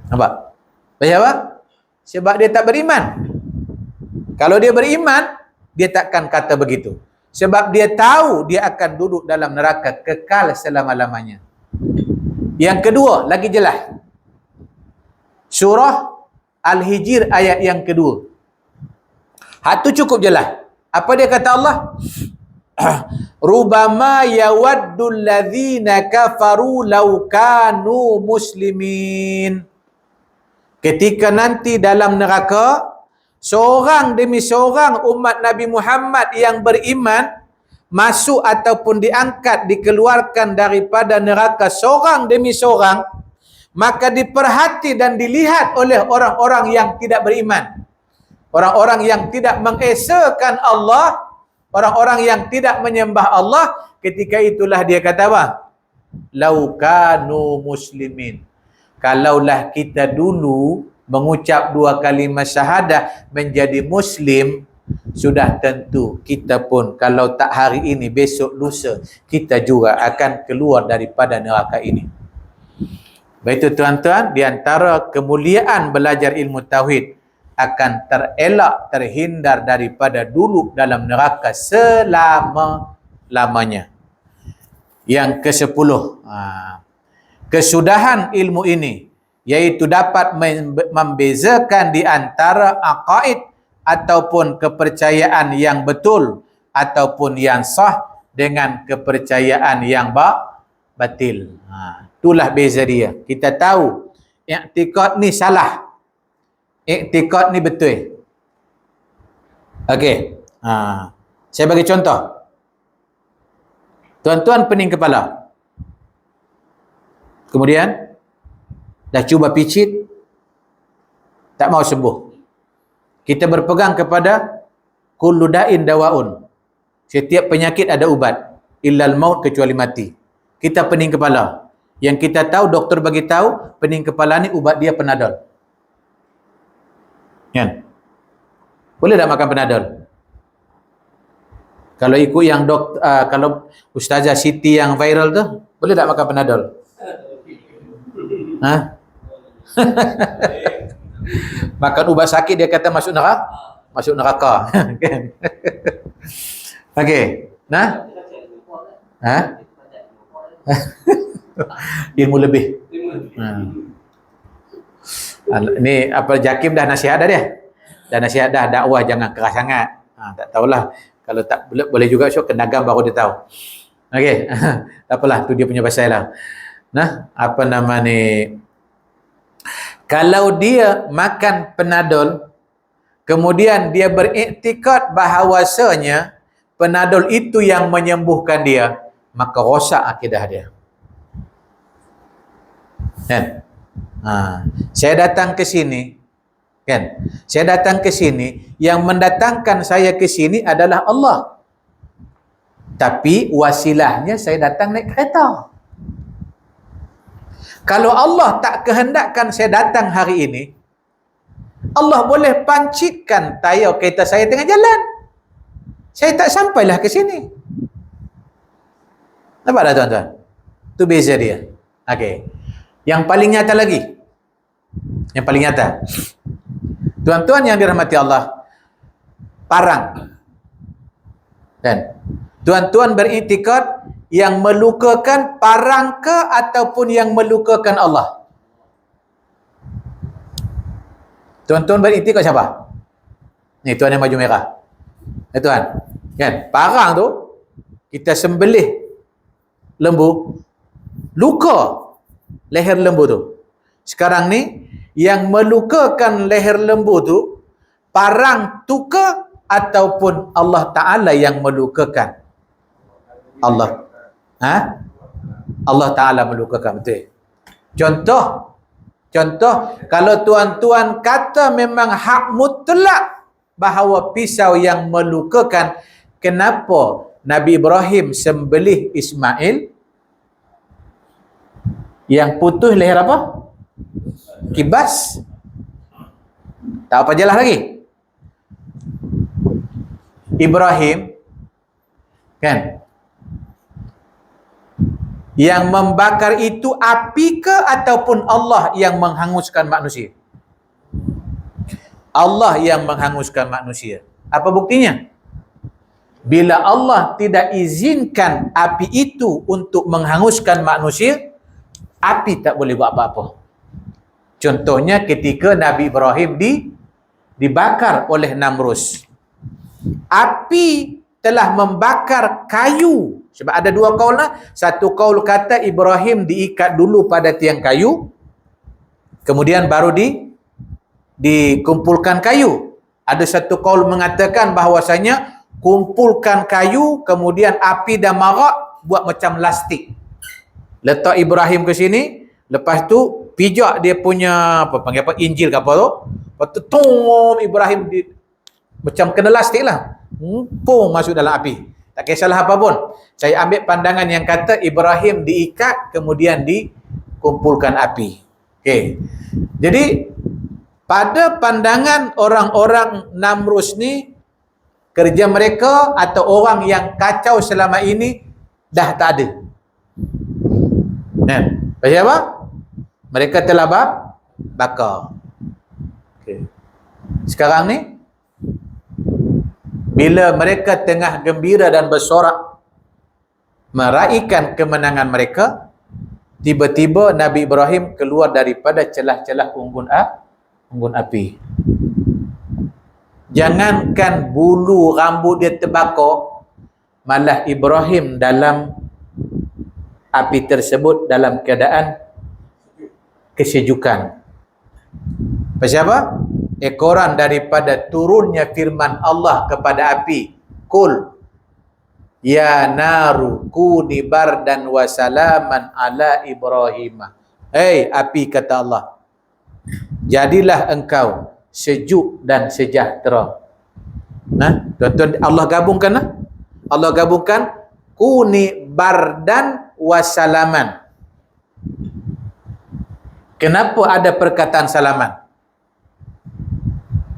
Nampak? Sebab sebab dia tak beriman. Kalau dia beriman, dia takkan kata begitu. Sebab dia tahu dia akan duduk dalam neraka kekal selama-lamanya. Yang kedua, lagi jelas. Surah Al-Hijr ayat yang kedua. Hak tu cukup jelas. Apa dia kata Allah? Rubama yawaddul ladzina kafaru law kanu muslimin. Ketika nanti dalam neraka, seorang demi seorang umat Nabi Muhammad yang beriman masuk ataupun diangkat, dikeluarkan daripada neraka seorang demi seorang, maka diperhati dan dilihat oleh orang-orang yang tidak beriman, orang-orang yang tidak mengesakan Allah, orang-orang yang tidak menyembah Allah. Ketika itulah dia kata apa? Lau kanu muslimin. Kalaulah kita dulu mengucap 2 kalimat syahadah menjadi muslim, sudah tentu kita pun kalau tak hari ini, besok lusa, kita juga akan keluar daripada neraka ini. Baik itu tuan-tuan, di antara kemuliaan belajar ilmu tauhid, akan terelak, terhindar daripada duduk dalam neraka selama-lamanya. Yang ke-10, kesudahan ilmu ini, iaitu dapat membezakan di antara aqaid ataupun kepercayaan yang betul ataupun yang sah dengan kepercayaan yang batil. Itulah beza dia. Kita tahu i'tikad ni salah, i'tikad ni betul. Okey. Saya bagi contoh. Tuan-tuan pening kepala. Kemudian dah cuba picit, tak mau sembuh. Kita berpegang kepada kullu da'in dawaun. Setiap penyakit ada ubat, illal maut, kecuali mati. Kita pening kepala. Yang kita tahu, doktor bagi tahu pening kepala ni ubat dia Panadol. Kan? Boleh tak makan Panadol? Kalau ikut yang kalau Ustazah Siti yang viral tu, boleh tak makan Panadol? Makan ubat sakit dia kata masuk neraka. Masuk neraka. Kan? Okey. Ilmu lebih. Ni apa, Jakim dah nasihat dah dia. Dah nasihat dah, dakwah jangan keras sangat. Tak tahulah. Kalau tak boleh juga kenagam baru dia tahu. Okey. Tak apalah, tu dia punya pasal lah. Apa nama ni? Kalau dia makan Panadol, kemudian dia beriktikad bahawasanya Panadol itu yang menyembuhkan dia, maka rosak akidah dia. Kan? Saya datang ke sini, kan? Saya datang ke sini, yang mendatangkan saya ke sini adalah Allah. Tapi wasilahnya saya datang naik kereta. Kalau Allah tak kehendakkan saya datang hari ini, Allah boleh pancitkan tayar kereta saya tengah jalan. Saya tak sampailah ke sini. Nampak tak tuan-tuan? Itu beza dia. Okey. Yang paling nyata lagi. Yang paling nyata. Tuan-tuan yang dirahmati Allah, parang. Dan tuan-tuan beriktikad yang melukakan parang ke ataupun yang melukakan Allah? Tuan-tuan beriktikad siapa? Ni tuan yang baju merah. Tuan. Kan? Parang tu kita sembelih lembu, luka leher lembu tu. Sekarang ni yang melukakan leher lembu tu parang tu ke ataupun Allah Ta'ala yang melukakan? Allah. Allah Ta'ala melukakan, betul. Contoh, kalau tuan-tuan kata memang hak mutlak bahawa pisau yang melukakan, kenapa Nabi Ibrahim sembelih Ismail yang putus leher apa? Kibas. Tak apa jelas lagi. Ibrahim, kan? Yang membakar itu api ke ataupun Allah yang menghanguskan manusia? Allah yang menghanguskan manusia. Apa buktinya? Bila Allah tidak izinkan api itu untuk menghanguskan manusia, api tak boleh buat apa-apa. Contohnya ketika Nabi Ibrahim dibakar oleh Namrus. Api telah membakar kayu. Sebab ada dua kaul lah. Satu kaul kata Ibrahim diikat dulu pada tiang kayu, kemudian baru dikumpulkan kayu. Ada satu kaul mengatakan bahawasanya kumpulkan kayu, kemudian api dah marak, buat macam lastik. Letak Ibrahim ke sini, lepas tu pijak dia punya panggil apa, Injil ke apa tu. Lepas tu Ibrahim macam kena lastik lah. Pung masuk dalam api. Tak kisahlah apa pun. Saya ambil pandangan yang kata Ibrahim diikat, kemudian dikumpulkan api. Okey. Jadi pada pandangan orang-orang Namrus ni, kerja mereka atau orang yang kacau selama ini dah tak ada. Kan? Pasal apa? Mereka telah bakar. Okay. Sekarang ni, bila mereka tengah gembira dan bersorak meraihkan kemenangan mereka, tiba-tiba Nabi Ibrahim keluar daripada celah-celah unggun api. Jangankan bulu rambut dia terbakar, malah Ibrahim dalam api tersebut dalam keadaan kesejukan. Pasal apa? Ekoran daripada turunnya firman Allah kepada api. Kul ya naru kuni bardan wa salaman ala Ibrahim. Hei api, kata Allah, jadilah engkau sejuk dan sejahtera. Nah, tuan-tuan, Allah gabungkan lah. Allah gabungkan kuni bardan wasalaman. Kenapa ada perkataan salaman?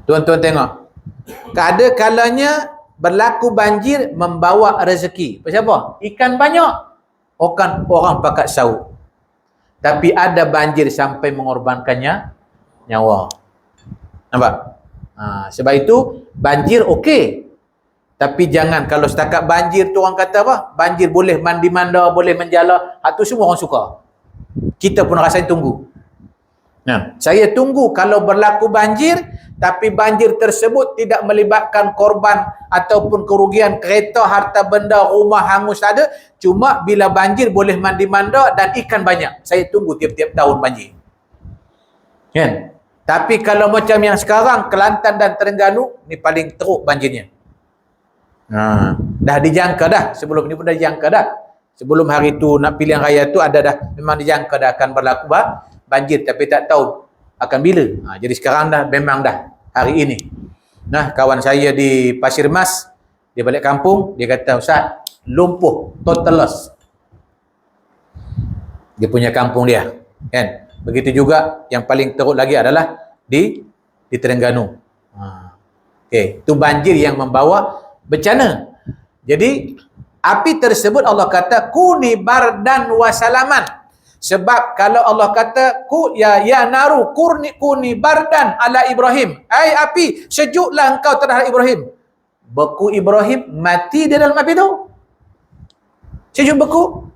Tuan-tuan tengok. Ada kalanya berlaku banjir membawa rezeki. Pasal apa? Ikan banyak. Orang pakat sauk. Tapi ada banjir sampai mengorbankannya nyawa. Nampak? Sebab itu banjir okey. Tapi jangan kalau setakat banjir tu orang kata apa? Banjir boleh mandi manda, boleh menjala. Itu semua orang suka. Kita pun rasain tunggu. Nah, saya tunggu kalau berlaku banjir, tapi banjir tersebut tidak melibatkan korban ataupun kerugian kereta, harta benda, rumah hangus ada. Cuma bila banjir boleh mandi manda dan ikan banyak. Saya tunggu tiap-tiap tahun banjir. Kan? Tapi kalau macam yang sekarang, Kelantan dan Terengganu, ni paling teruk banjirnya. Dah dijangka dah. Sebelum ni pun dah dijangka dah. Sebelum hari tu nak pilihan raya tu ada dah. Memang dijangka dah akan berlaku banjir. Tapi tak tahu akan bila. Jadi sekarang dah, memang dah. Hari ini. Nah, kawan saya di Pasir Mas, dia balik kampung, dia kata, Ustaz, lumpuh, total loss. Dia punya kampung dia. Kan? Begitu juga yang paling teruk lagi adalah di Terengganu. Okey, itu banjir yang membawa bencana. Jadi api tersebut Allah kata kuni bardan wasalaman. Sebab kalau Allah kata ya naru kuni bardan ala Ibrahim. Ai api, sejuklah engkau terhadap Ibrahim. Beku Ibrahim mati di dalam api itu. Sejuk beku.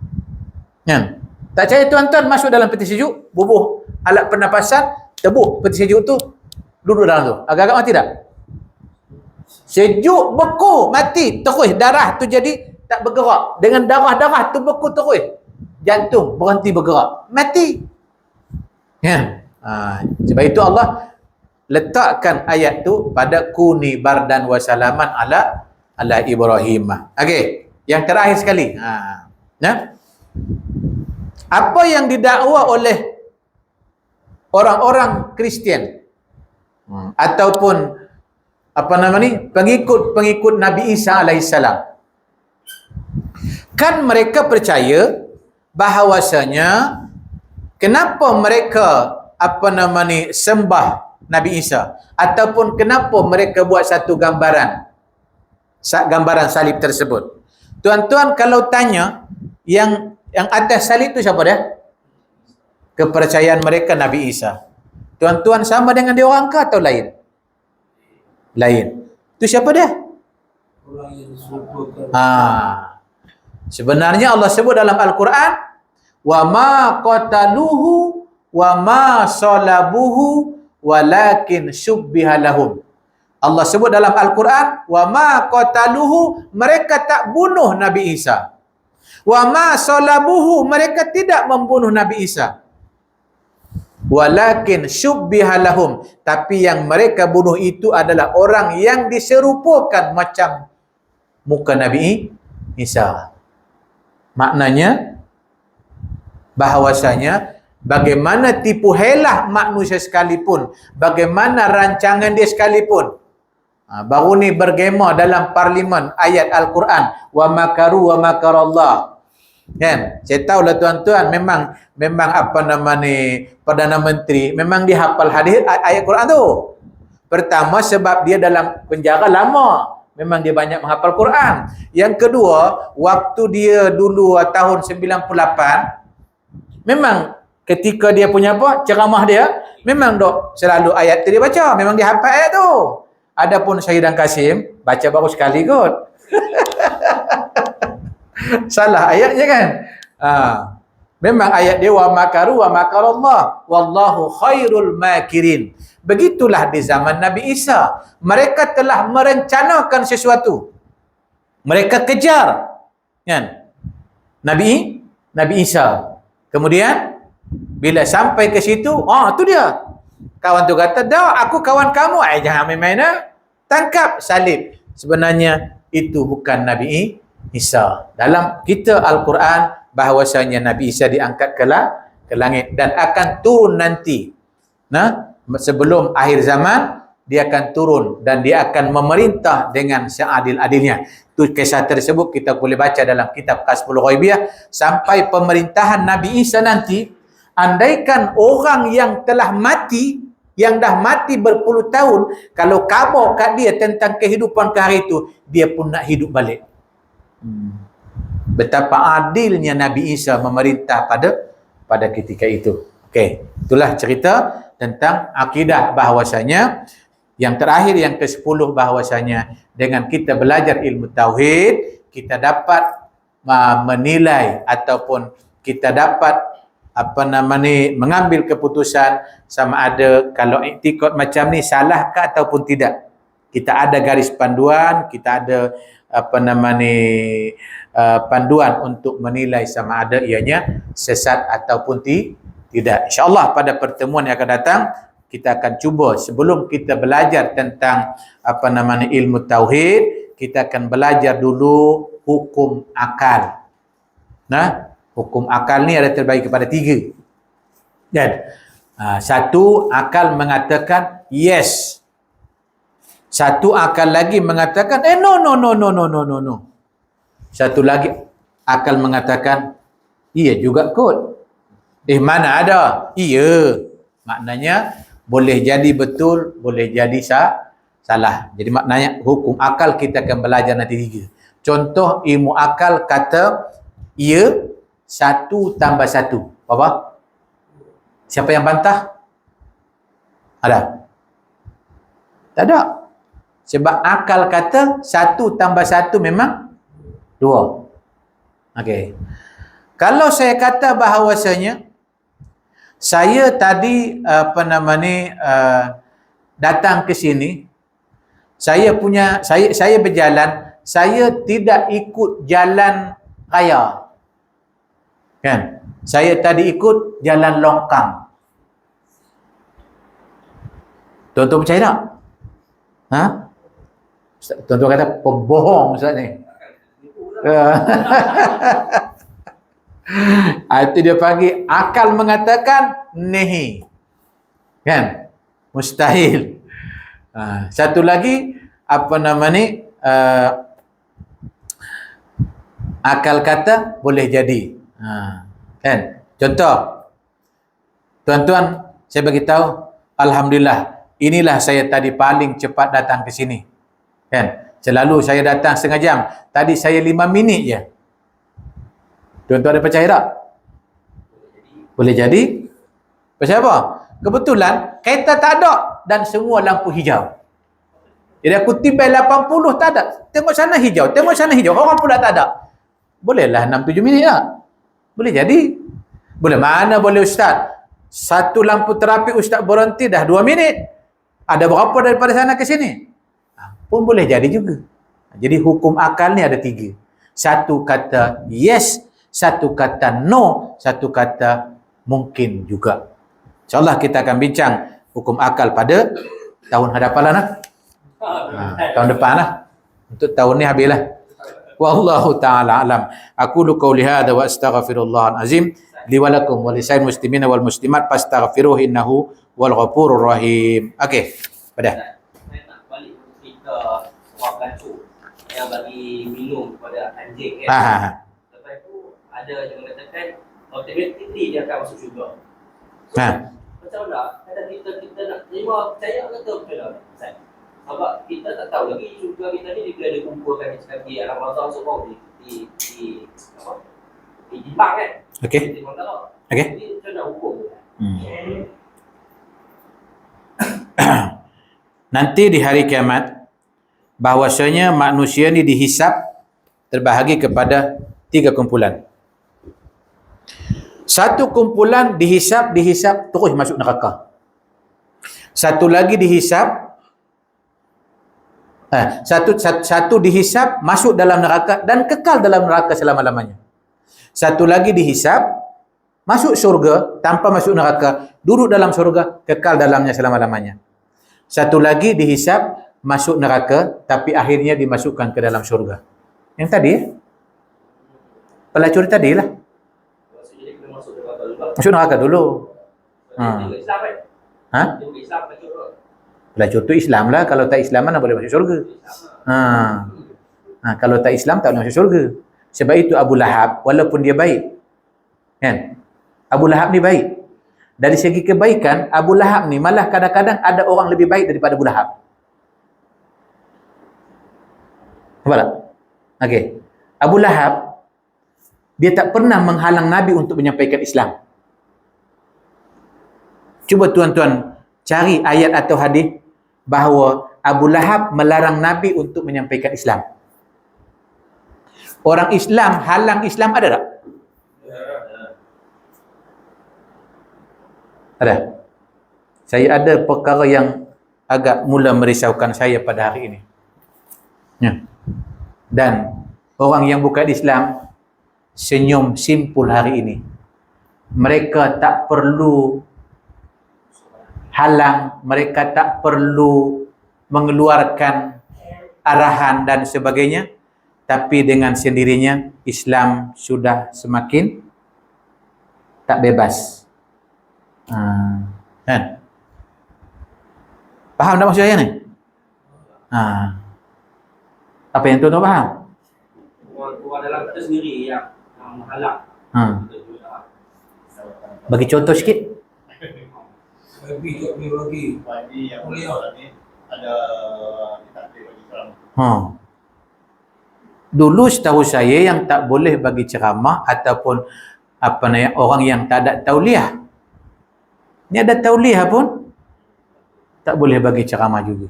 Kan? Tak percaya tuan-tuan masuk dalam peti sejuk, bubuh alat pernafasan, tebuk peti sejuk tu, duduk dalam tu. Agak-agak mati tak? Sejuk, beku, mati, terus darah tu jadi tak bergerak. Dengan darah-darah tu beku terus. Jantung berhenti bergerak, mati. Ya. Sebab itu Allah letakkan ayat tu pada kuni bardan wa salaman ala Ibrahim. Okey, yang terakhir sekali. Ya. Apa yang didakwa oleh orang-orang Kristian ataupun pengikut Nabi Isa alaihissalam, kan mereka percaya bahawasanya kenapa mereka sembah Nabi Isa, ataupun kenapa mereka buat satu gambaran salib tersebut. Tuan-tuan kalau tanya yang atas salib tu siapa dia? Kepercayaan mereka Nabi Isa. Tuan-tuan sama dengan dia orang ke atau lain? Lain. Tu siapa dia? Orang yang disebutkan. Sebenarnya Allah sebut dalam Al-Quran, wa ma qataluhu wa ma salabuhu walakin syubbiha lahum. Allah sebut dalam Al-Quran, wa ma qataluhu, mereka tak bunuh Nabi Isa. Wa ma salabuhu, mereka tidak membunuh Nabi Isa. Walakin syubbiha lahum, tapi yang mereka bunuh itu adalah orang yang diserupakan macam muka Nabi Isa. Maknanya bahawasanya bagaimana tipu helah manusia sekalipun, bagaimana rancangan dia sekalipun, baru ni bergema dalam parlimen ayat Al-Quran, wa makaru wa makarallah. Kan? Saya tahulah tuan-tuan, memang Perdana Menteri memang dia hafal hadis ayat Quran tu. Pertama sebab dia dalam penjara lama, memang dia banyak menghafal Quran. Yang kedua, waktu dia dulu tahun 98, memang ketika dia punya ceramah dia, memang dok selalu ayat tu dia baca, memang dia hafal ayat tu. Adapun Syahidan Kasim baca baru sekali kot. Salah ayatnya kan. Memang ayat dia wa makaru wa makarallah wallahu khairul makirin. Begitulah di zaman Nabi Isa. Mereka telah merencanakan sesuatu. Mereka kejar, kan? Nabi Isa. Kemudian bila sampai ke situ, tu dia. Kawan tu kata, "Dah, aku kawan kamu." Jangan main-main dah. Tangkap, salib. Sebenarnya itu bukan Nabi Isa. Dalam kita Al-Quran bahawasanya Nabi Isa diangkat ke langit dan akan turun nanti. Sebelum akhir zaman dia akan turun dan dia akan memerintah dengan seadil-adilnya. Itu kisah tersebut kita boleh baca dalam kitab Kasful Ghaibiyah. Sampai pemerintahan Nabi Isa nanti, andaikan orang yang telah mati, yang dah mati berpuluh tahun, kalau khabar kat dia tentang kehidupan ke hari itu, dia pun nak hidup balik. Betapa adilnya Nabi Isa memerintah pada ketika itu. Okey, itulah cerita tentang akidah bahawasanya yang terakhir, yang ke-10, bahawasanya dengan kita belajar ilmu tauhid, kita dapat menilai ataupun kita dapat mengambil keputusan sama ada kalau iktikad macam ni salah ke ataupun tidak. Kita ada garis panduan, kita ada panduan untuk menilai sama ada ianya sesat ataupun tidak. InsyaAllah pada pertemuan yang akan datang kita akan cuba, sebelum kita belajar tentang ilmu tauhid, kita akan belajar dulu hukum akal. Hukum akal ni ada terbagi kepada 3. Dan satu akal mengatakan yes. Satu akal lagi mengatakan no. Satu lagi akal mengatakan iya juga kot. Mana ada? Iya. Maknanya boleh jadi betul, boleh jadi salah. Jadi maknanya hukum akal kita akan belajar nanti 3. Contoh ilmu akal kata iya 1 tambah 1. Apa? Siapa yang bantah? Ada? Tak ada. Sebab akal kata 1 tambah 1 memang 2. Okey. Kalau saya kata bahawasanya saya tadi datang ke sini, saya berjalan, saya tidak ikut jalan raya. Kan? Saya tadi ikut jalan longkang. Tuan-tuan percaya tak? Tuan-tuan kata pembohong Ustaz ni. Itu dia panggil akal mengatakan nehi. Kan? Mustahil. Satu lagi akal kata boleh jadi. Kan? Contoh, tuan-tuan, saya bagi tahu, alhamdulillah, inilah saya tadi paling cepat datang ke sini. Kan? Selalu saya datang setengah jam. Tadi saya 5 minit je. Tuan-tuan ada percaya tak? Boleh jadi. Pasal apa? Kebetulan kereta tak ada dan semua lampu hijau. Jadi aku tiba 80 tak ada. Tengok sana hijau, tengok sana hijau. Orang pula tak ada. Bolehlah 6-7 minit tak? Boleh jadi. Boleh mana boleh Ustaz? Satu lampu terapi Ustaz berhenti dah 2 minit. Ada berapa daripada sana ke sini? Pun boleh jadi juga. Jadi hukum akal ni ada 3. Satu kata yes, satu kata no, satu kata mungkin juga. InsyaAllah kita akan bincang hukum akal pada tahun hadapan lah. Tahun depan lah. Untuk tahun ni habislah. Wallahu ta'ala alam. Aqulu qawli hadha wa astaghfirullahal azim li wa lakum wa lisairil muslimina wal muslimat fastaghfiruhu innahu wal ghafurur rahim. Okey. Pada. Saya nak balik cerita orang pelacur yang bagi minum kepada anjing kan. Lepas tu ada yang mengatakan automatically dia akan masuk syurga. Macam mana? Kata kita nak terima percaya ke tak percaya? Sebab kita tak tahu lagi syurga kita ni bila dia kumpulkan di alam barzakh semua di Jepang kan. Okey. Okey. Jadi macam mana hukum tu? Nanti di hari kiamat bahwasanya manusia ni dihisap terbahagi kepada 3 kumpulan. Satu kumpulan dihisap terus masuk neraka. Satu lagi dihisap, satu dihisap masuk dalam neraka dan kekal dalam neraka selama-lamanya. Satu lagi dihisap masuk syurga tanpa masuk neraka, duduk dalam syurga, kekal dalamnya selama-lamanya. Satu lagi dihisap masuk neraka tapi akhirnya dimasukkan ke dalam syurga. Yang tadi pelacur tadi lah. Maksudnya dia kena masuk neraka dulu. Masuk neraka dulu. Dia bukan Islam kan? Ha? Dia bukan Islam, pelacur ke? Pelacur tu Islam lah. Kalau tak Islam mana boleh masuk syurga. Kalau tak Islam tak boleh masuk syurga. Sebab itu Abu Lahab walaupun dia baik, kan? Abu Lahab ni baik. Dari segi kebaikan, Abu Lahab ni malah kadang-kadang ada orang lebih baik daripada Abu Lahab. Nampak tak? Okey. Abu Lahab dia tak pernah menghalang Nabi untuk menyampaikan Islam. Cuba tuan-tuan cari ayat atau hadis bahawa Abu Lahab melarang Nabi untuk menyampaikan Islam. Orang Islam halang Islam ada tak? Ada. Saya ada perkara yang agak mula merisaukan saya pada hari ini. Ya. Dan orang yang bukan Islam senyum simpul hari ini. Mereka tak perlu halang, mereka tak perlu mengeluarkan arahan dan sebagainya, tapi dengan sendirinya Islam sudah semakin tak bebas. Kan? Faham tak maksud saya ni? Apa yang tuan-tuan faham? Orang dalam kita sendiri yang menghalang. Bagi contoh sikit. Bagi yang mulia ni ada ditakdir bagi ceramah. Dulu setahu saya yang tak boleh bagi ceramah ataupun orang yang tak ada tauliah. Ni ada tauliah pun tak boleh bagi ceramah juga.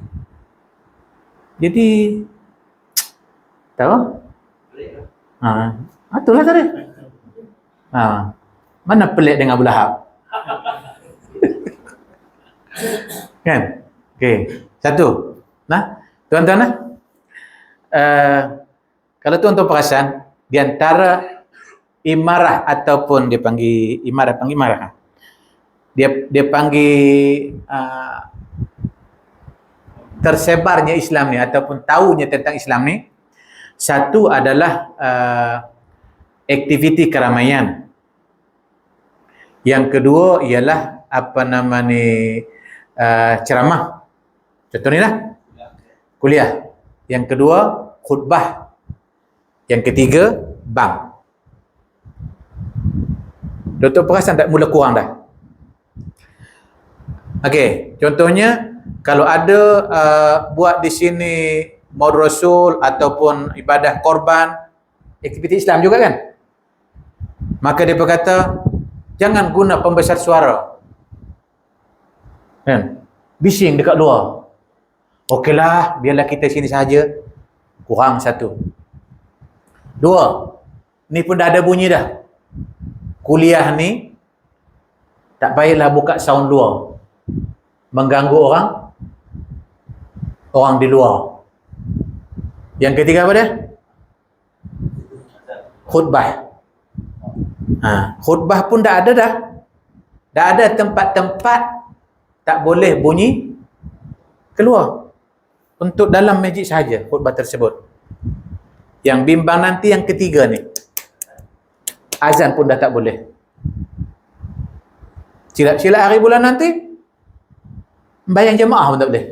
Jadi tahu? Itulah tadi. Mana pelik dengan Abu Lahab? Kan? Okey. Satu. Nah, tuan-tuan kalau tuan-tuan perasan di antara imarah ataupun dia panggil imarah. Dia panggil tersebarnya Islam ni ataupun tahunya tentang Islam ni, satu adalah aktiviti keramaian. Yang kedua ialah ceramah. Contoh ni lah. Kuliah. Yang kedua khutbah. Yang ketiga bank. Doktor perasan tak mula kurang dah? Okey, contohnya kalau ada buat di sini Maulid Rasul ataupun ibadah korban, aktiviti Islam juga kan? Maka dia berkata, jangan guna pembesar suara. Kan? Bising dekat luar. Okeylah, biarlah kita sini saja. Kurang satu. Dua, ni pun dah ada bunyi dah. Kuliah ni tak payahlah buka sound luar, mengganggu orang di luar. Yang ketiga apa dia? Khutbah. Khutbah pun dah ada dah. Dah ada tempat-tempat tak boleh bunyi keluar. Untuk dalam masjid sahaja khutbah tersebut. Yang bimbang nanti yang ketiga ni, azan pun dah tak boleh. Silap-silap hari bulan nanti bayang jemaah pun tak boleh.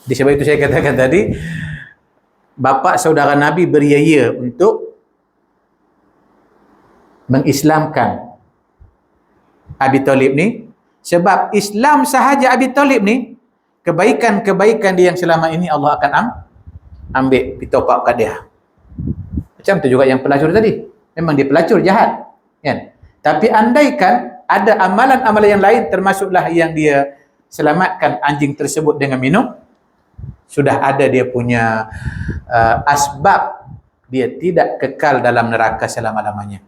Di sebab itu saya katakan tadi, bapa saudara Nabi beria-ia untuk mengislamkan Abi Talib ni, sebab Islam sahaja Abi Talib ni, kebaikan-kebaikan dia yang selama ini Allah akan ambil pitopap kat dia. Macam tu juga yang pelacur tadi. Memang dia pelacur jahat, kan? Tapi andaikan ada amalan-amalan yang lain, termasuklah yang dia selamatkan anjing tersebut dengan minum, sudah ada dia punya asbab dia tidak kekal dalam neraka selama-lamanya.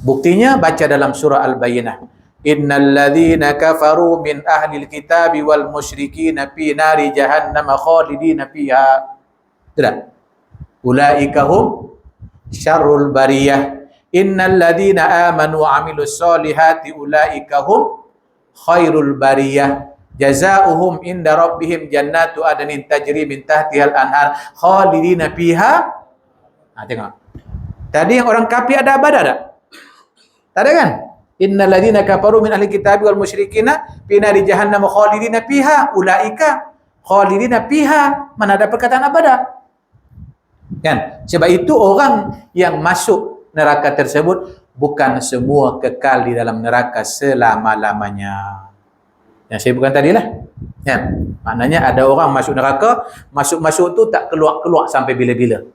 Buktinya baca dalam surah Al-Bayyinah. Innal ladzina kafaru min ahlil kitabi wal musyrikin fi nari jahannam khalidina fiha. Tidak. Ulaika hum syarrul bariyah. Innal ladzina amanu wa amilus solihati ulaika hum khairul bariyah. Jazaohum inda rabbihim jannatu adnin tajri min tahtihal anhar khalidina fiha. Tengok. Tadi yang orang kafir ada abada tak? Tak ada kan? Innal ladzina kafaru min ahli kitabi wal musyrikina fi nari jahannam khalidina fiha ulaika khalidina fiha. Mana ada perkataan abada? Kan? Sebab itu orang yang masuk neraka tersebut bukan semua kekal di dalam neraka selama-lamanya. Yang saya bukan tadilah. Kan? Maknanya ada orang masuk neraka, masuk-masuk tu tak keluar-keluar sampai bila-bila.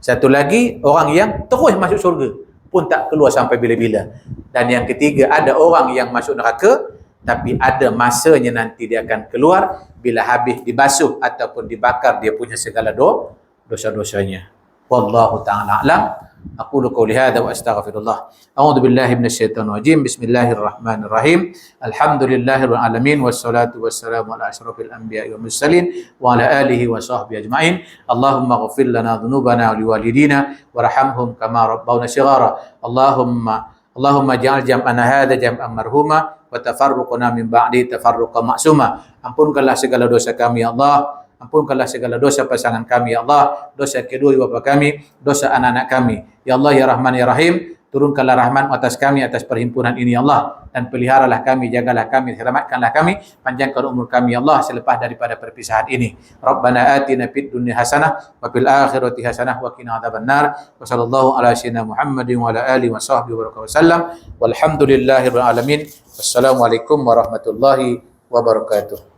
Satu lagi, orang yang terus masuk surga pun tak keluar sampai bila-bila. Dan yang ketiga, ada orang yang masuk neraka tapi ada masanya nanti dia akan keluar bila habis dibasuh ataupun dibakar dia punya segala dosa-dosanya. Wallahu ta'ala a'lam. Aqulu qawli hadza wa astaghfirullah. A'udzu billahi minasyaitonir rajim. Bismillahirrahmanirrahim. Alhamdulillahirabbil alamin wassalatu wassalamu ala asyrofil anbiya'i wal mursalin wa ala alihi wa sahbihi ajma'in. Allahumma ighfir lana dhunubana wa liwalidina warhamhum kama rabbawna shighara. Allahumma ja'al jam'ana hadza jam'an marhuma wa tafarruqana min ba'di tafarruqan ma'suma. Ampunkanlah segala dosa kami ya Allah. Ampunkanlah segala dosa pasangan kami ya Allah, dosa kedua ibu bapa kami, dosa anak-anak kami. Ya Allah ya Rahman ya Rahim, turunkanlah rahmat atas kami atas perhimpunan ini ya Allah, dan peliharalah kami, jagalah kami, selamatkanlah kami, panjangkan umur kami ya Allah selepas daripada perpisahan ini. Rabbana atina fid dunya hasanah wa fil akhirati hasanah wa qina adzabannar. Wa sallallahu ala sayyidina Muhammadin wa ala alihi wa sahbihi wa sallam. Walhamdulillahirabbil alamin. Wassalamualaikum warahmatullahi wabarakatuh.